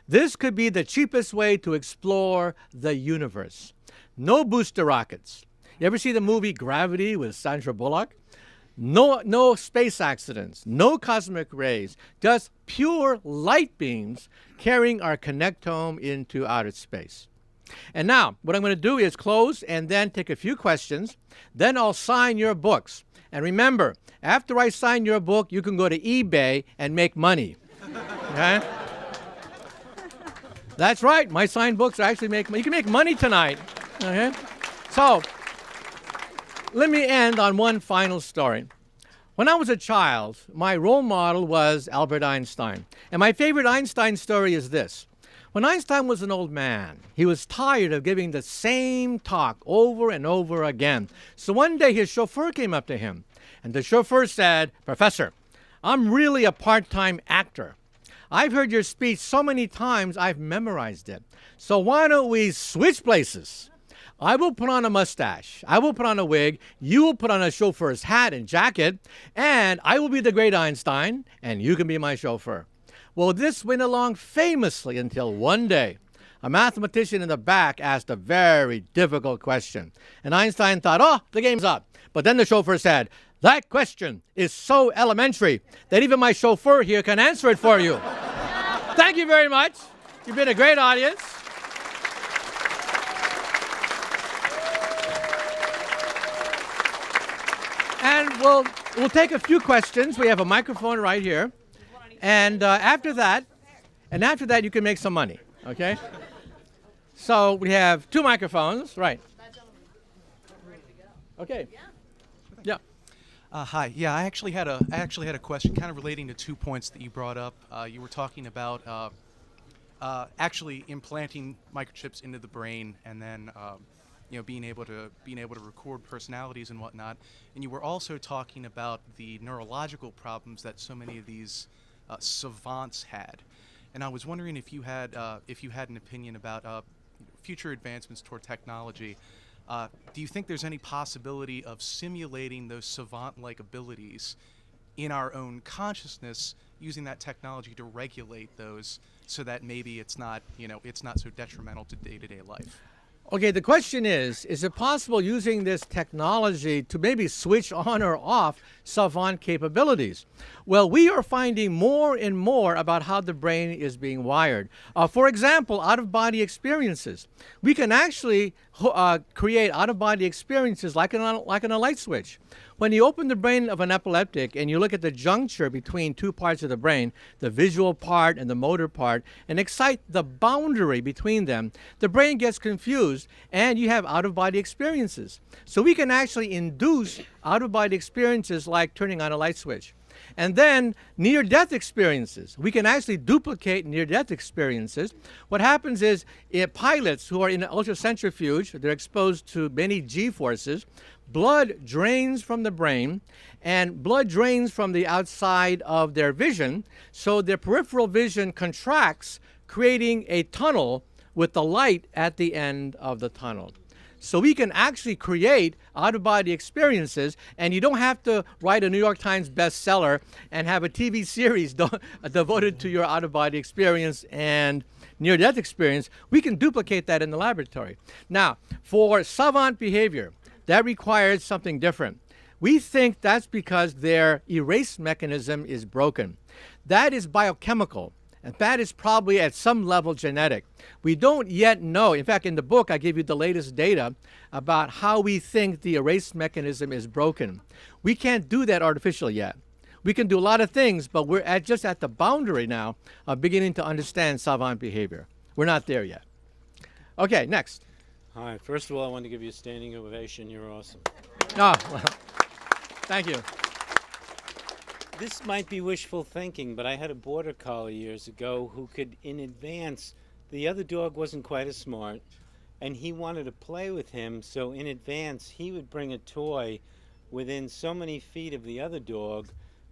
This could be the cheapest way to explore the universe. No booster rockets. You ever see the movie Gravity with Sandra Bullock? No space accidents, no cosmic rays, just pure light beams carrying our connectome into outer space. And now, what I'm going to do is close and then take a few questions. Then I'll sign your books. And remember, after I sign your book, you can go to eBay and make money. Okay? That's right. My signed books actually make money. You can make money tonight. Okay? So, let me end on one final story. When I was a child, my role model was Albert Einstein. And my favorite Einstein story is this. When Einstein was an old man, he was tired of giving the same talk over and over again. So one day his chauffeur came up to him, and the chauffeur said, "Professor, I'm really a part-time actor. I've heard your speech so many times I've memorized it. So why don't we switch places? I will put on a mustache. I will put on a wig. You will put on a chauffeur's hat and jacket. And I will be the great Einstein, and you can be my chauffeur." Well, this went along famously until one day, a mathematician in the back asked a very difficult question. And Einstein thought, oh, the game's up. But then the chauffeur said, "That question is so elementary that even my chauffeur here can answer it for you." Thank you very much. You've been a great audience. And we'll take a few questions. We have a microphone right here. And after that, you can make some money, okay? So we have two microphones, right? Okay. Yeah. Hi. Yeah, I actually had a question kind of relating to 2 points that you brought up. You were talking about actually implanting microchips into the brain, and then being able to record personalities and whatnot. And you were also talking about the neurological problems that so many of these savants had. And I was wondering if you had an opinion about future advancements toward technology. Do you think there's any possibility of simulating those savant-like abilities in our own consciousness, using that technology to regulate those, so that maybe it's not so detrimental to day-to-day life? Okay, the question is it possible using this technology to maybe switch on or off savant capabilities? Well, we are finding more and more about how the brain is being wired. For example, out-of-body experiences. We can actually create out-of-body experiences like in a light switch. When you open the brain of an epileptic and you look at the juncture between two parts of the brain, the visual part and the motor part, and excite the boundary between them, the brain gets confused and you have out-of-body experiences. So we can actually induce out-of-body experiences like turning on a light switch. And then near-death experiences. We can actually duplicate near-death experiences. What happens is pilots who are in an ultracentrifuge, they're exposed to many G-forces, blood drains from the brain, and blood drains from the outside of their vision, so their peripheral vision contracts, creating a tunnel with the light at the end of the tunnel. So we can actually create out-of-body experiences, and you don't have to write a New York Times bestseller and have a TV series devoted to your out-of-body experience and near-death experience. We can duplicate that in the laboratory. Now, for savant behavior, that requires something different. We think that's because their erase mechanism is broken. That is biochemical. And that is probably at some level genetic. We don't yet know. In fact, in the book, I give you the latest data about how we think the erase mechanism is broken. We can't do that artificially yet. We can do a lot of things, but we're just at the boundary now of beginning to understand savant behavior. We're not there yet. Okay, next. Hi. First of all, I want to give you a standing ovation. You're awesome. Oh, well, thank you. This might be wishful thinking, but I had a border collie years ago who could, in advance, the other dog wasn't quite as smart, and he wanted to play with him, so in advance he would bring a toy within so many feet of the other dog,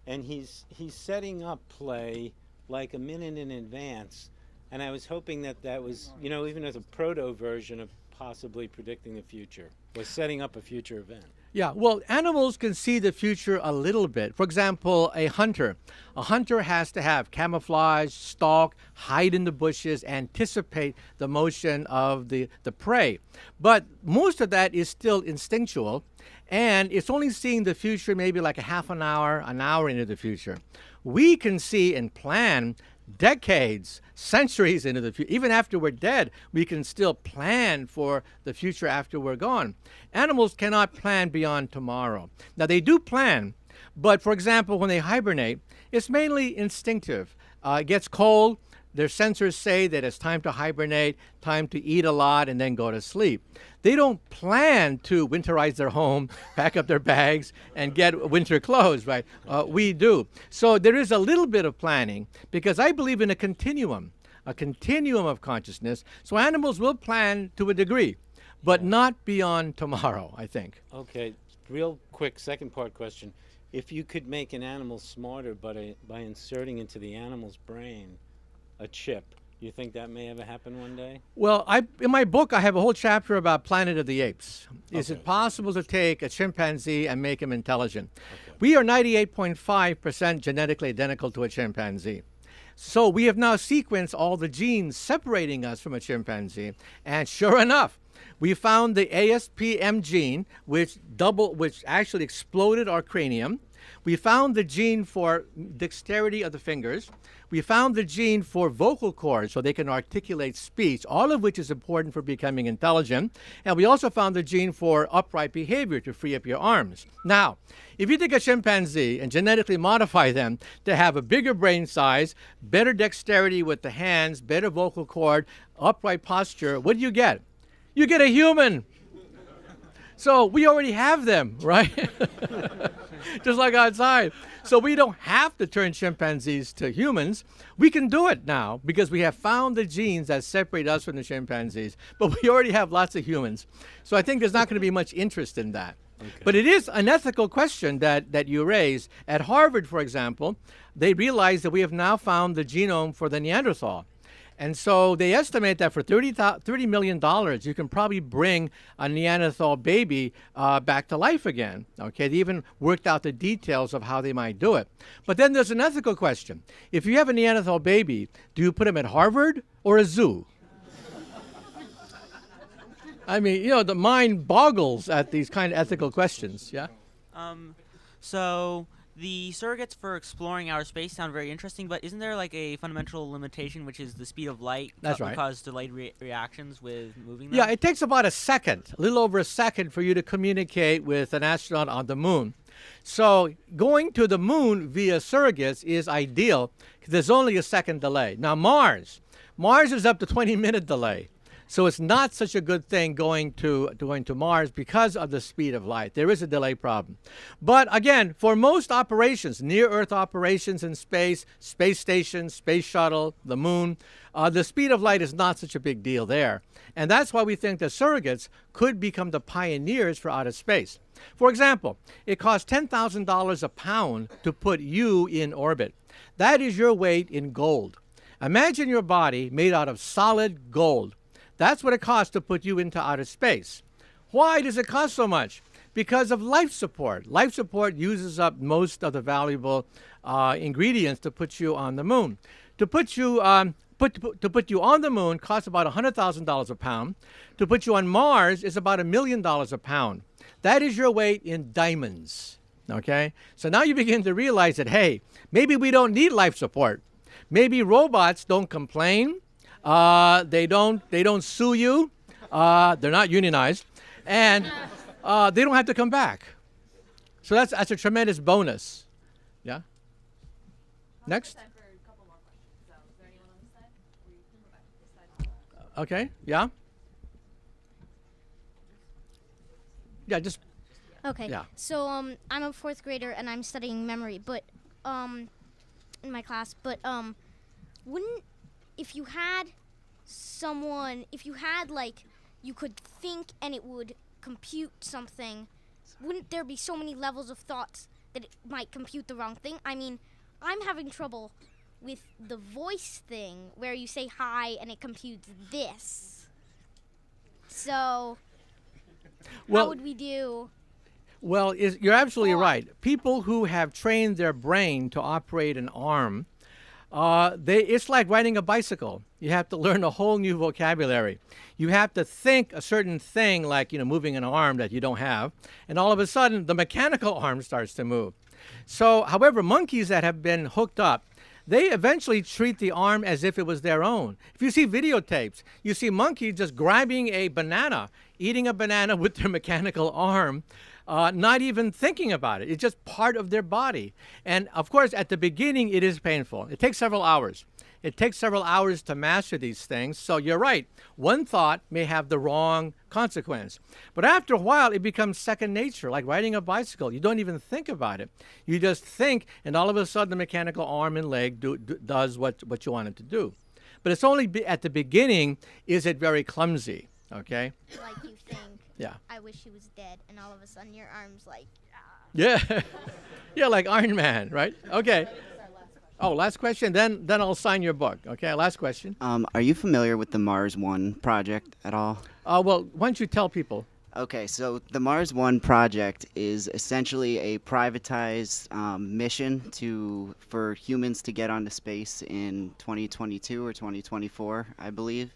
and he's setting up play like a minute in advance. And I was hoping that was, even as a proto version of possibly predicting the future, was setting up a future event. Yeah, well, animals can see the future a little bit. For example, a hunter. A hunter has to have camouflage, stalk, hide in the bushes, anticipate the motion of the prey. But most of that is still instinctual, and it's only seeing the future maybe like a half an hour into the future. We can see and plan decades, centuries into the future. Even after we're dead, we can still plan for the future after we're gone. Animals cannot plan beyond tomorrow. Now, they do plan, but for example, when they hibernate, it's mainly instinctive. It gets cold, Their sensors say that it's time to hibernate, time to eat a lot, and then go to sleep. They don't plan to winterize their home, pack up their bags, and get winter clothes, right? We do. So there is a little bit of planning because I believe in a continuum of consciousness. So animals will plan to a degree, but not beyond tomorrow, I think. Okay, real quick second part question. If you could make an animal smarter by inserting into the animal's brain a chip, you think that may ever happen one day? Well, in my book, I have a whole chapter about Planet of the Apes. Is it possible to take a chimpanzee and make him intelligent? Okay. We are 98.5% genetically identical to a chimpanzee. So we have now sequenced all the genes separating us from a chimpanzee. And sure enough, we found the ASPM gene, which actually exploded our cranium. We found the gene for dexterity of the fingers. We found the gene for vocal cords so they can articulate speech, all of which is important for becoming intelligent. And we also found the gene for upright behavior to free up your arms. Now, if you take a chimpanzee and genetically modify them to have a bigger brain size, better dexterity with the hands, better vocal cord, upright posture, what do you get? You get a human. So we already have them, right? Just like outside. So we don't have to turn chimpanzees to humans. We can do it now because we have found the genes that separate us from the chimpanzees. But we already have lots of humans. So I think there's not going to be much interest in that. Okay. But it is an ethical question that you raise. At Harvard, for example, they realized that we have now found the genome for the Neanderthal. And so they estimate that for $30 million, you can probably bring a Neanderthal baby back to life again. Okay, they even worked out the details of how they might do it. But then there's an ethical question. If you have a Neanderthal baby, do you put him at Harvard or a zoo? I mean, the mind boggles at these kind of ethical questions, yeah? So the surrogates for exploring outer space sound very interesting, but isn't there like a fundamental limitation, which is the speed of light? That's right. Cause delayed reactions with moving them? Yeah, it takes about a second, a little over a second, for you to communicate with an astronaut on the moon. So going to the moon via surrogates is ideal because there's only a second delay. Now Mars is up to 20-minute delay. So it's not such a good thing going to Mars because of the speed of light. There is a delay problem. But again, for most operations, near-Earth operations in space, space station, space shuttle, the moon, the speed of light is not such a big deal there. And that's why we think that surrogates could become the pioneers for outer space. For example, it costs $10,000 a pound to put you in orbit. That is your weight in gold. Imagine your body made out of solid gold. That's what it costs to put you into outer space. Why does it cost so much? Because of life support. Life support uses up most of the valuable ingredients to put you on the moon. To put you on the moon costs about $100,000 a pound. To put you on Mars is about $1 million a pound. That is your weight in diamonds. Okay? So now you begin to realize that, hey, maybe we don't need life support. Maybe robots don't complain. They don't sue you. They're not unionized, and they don't have to come back. So that's a tremendous bonus. Yeah. Next. Okay. Yeah. Yeah. Just. Okay. Yeah. So I'm a fourth grader and I'm studying memory, but in my class, but wouldn't if you had like, you could think and it would compute something, wouldn't there be so many levels of thoughts that it might compute the wrong thing? I mean, I'm having trouble with the voice thing where you say hi and it computes this. So, how would we do? Well, you're absolutely right. People who have trained their brain to operate an arm, it's like riding a bicycle. You have to learn a whole new vocabulary. You have to think a certain thing, like moving an arm that you don't have, and all of a sudden the mechanical arm starts to move. So, however, monkeys that have been hooked up, they eventually treat the arm as if it was their own. If you see videotapes, you see monkeys just grabbing a banana, eating a banana with their mechanical arm, not even thinking about it. It's just part of their body. And of course, at the beginning, it is painful. It takes several hours. It takes several hours to master these things. So you're right. One thought may have the wrong consequence. But after a while, it becomes second nature, like riding a bicycle. You don't even think about it. You just think, and all of a sudden the mechanical arm and leg does what you want it to do. But it's only at the beginning is it very clumsy, okay? Like you think, Yeah. I wish he was dead, and all of a sudden your arm's like, Yeah. Yeah, like Iron Man, right? Okay. Oh, last question. Then I'll sign your book. Okay, last question. Are you familiar with the Mars One project at all? Well, why don't you tell people? Okay, so the Mars One project is essentially a privatized mission for humans to get onto space in 2022 or 2024, I believe.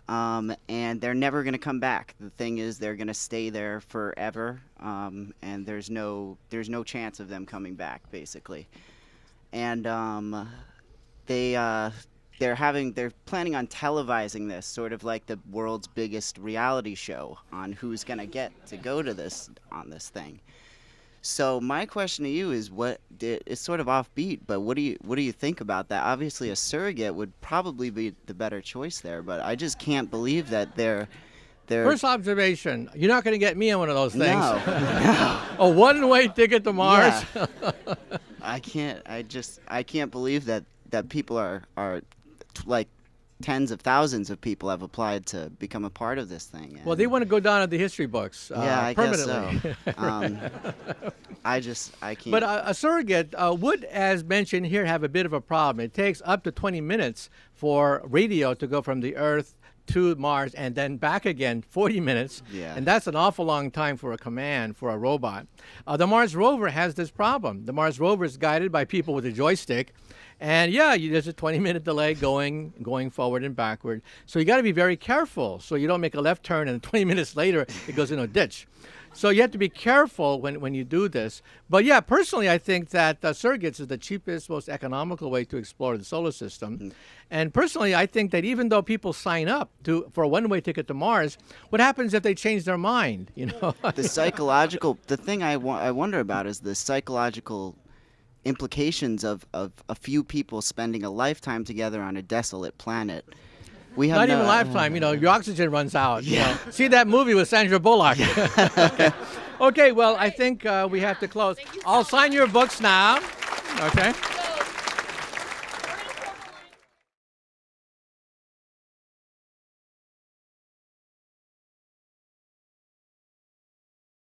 And they're never going to come back. The thing is, they're going to stay there forever, and there's no chance of them coming back, basically. And they're planning on televising this, sort of like the world's biggest reality show on who's going to get to go to this on this thing. So my question to you is, it's sort of offbeat, but what do you think about that? Obviously, a surrogate would probably be the better choice there, but I just can't believe that they're First observation, you're not going to get me on one of those things. No, no. A one-way ticket to Mars. Yeah. I can't believe that people are like tens of thousands of people have applied to become a part of this thing. Well, they want to go down in the history books I permanently. guess so. I can't. But a surrogate would, as mentioned here, have a bit of a problem. It takes up to 20 minutes for radio to go from the Earth to Mars and then back again, 40 minutes. Yeah. And that's an awful long time for a command for a robot. The Mars rover has this problem. The Mars rover is guided by people with a joystick. And yeah, there's a 20-minute delay going forward and backward. So you got to be very careful so you don't make a left turn and 20 minutes later it goes in a ditch. So you have to be careful when you do this. But yeah, personally, I think that surrogates is the cheapest, most economical way to explore the solar system. Mm-hmm. And personally, I think that even though people sign up for a one-way ticket to Mars, what happens if they change their mind? You know, the thing I wonder about is the psychological implications of a few people spending a lifetime together on a desolate planet. We have not even a lifetime. You know, your oxygen runs out. Yeah. You know. See that movie with Sandra Bullock. Okay. Well, I think we have to close. I'll sign your books now. Okay.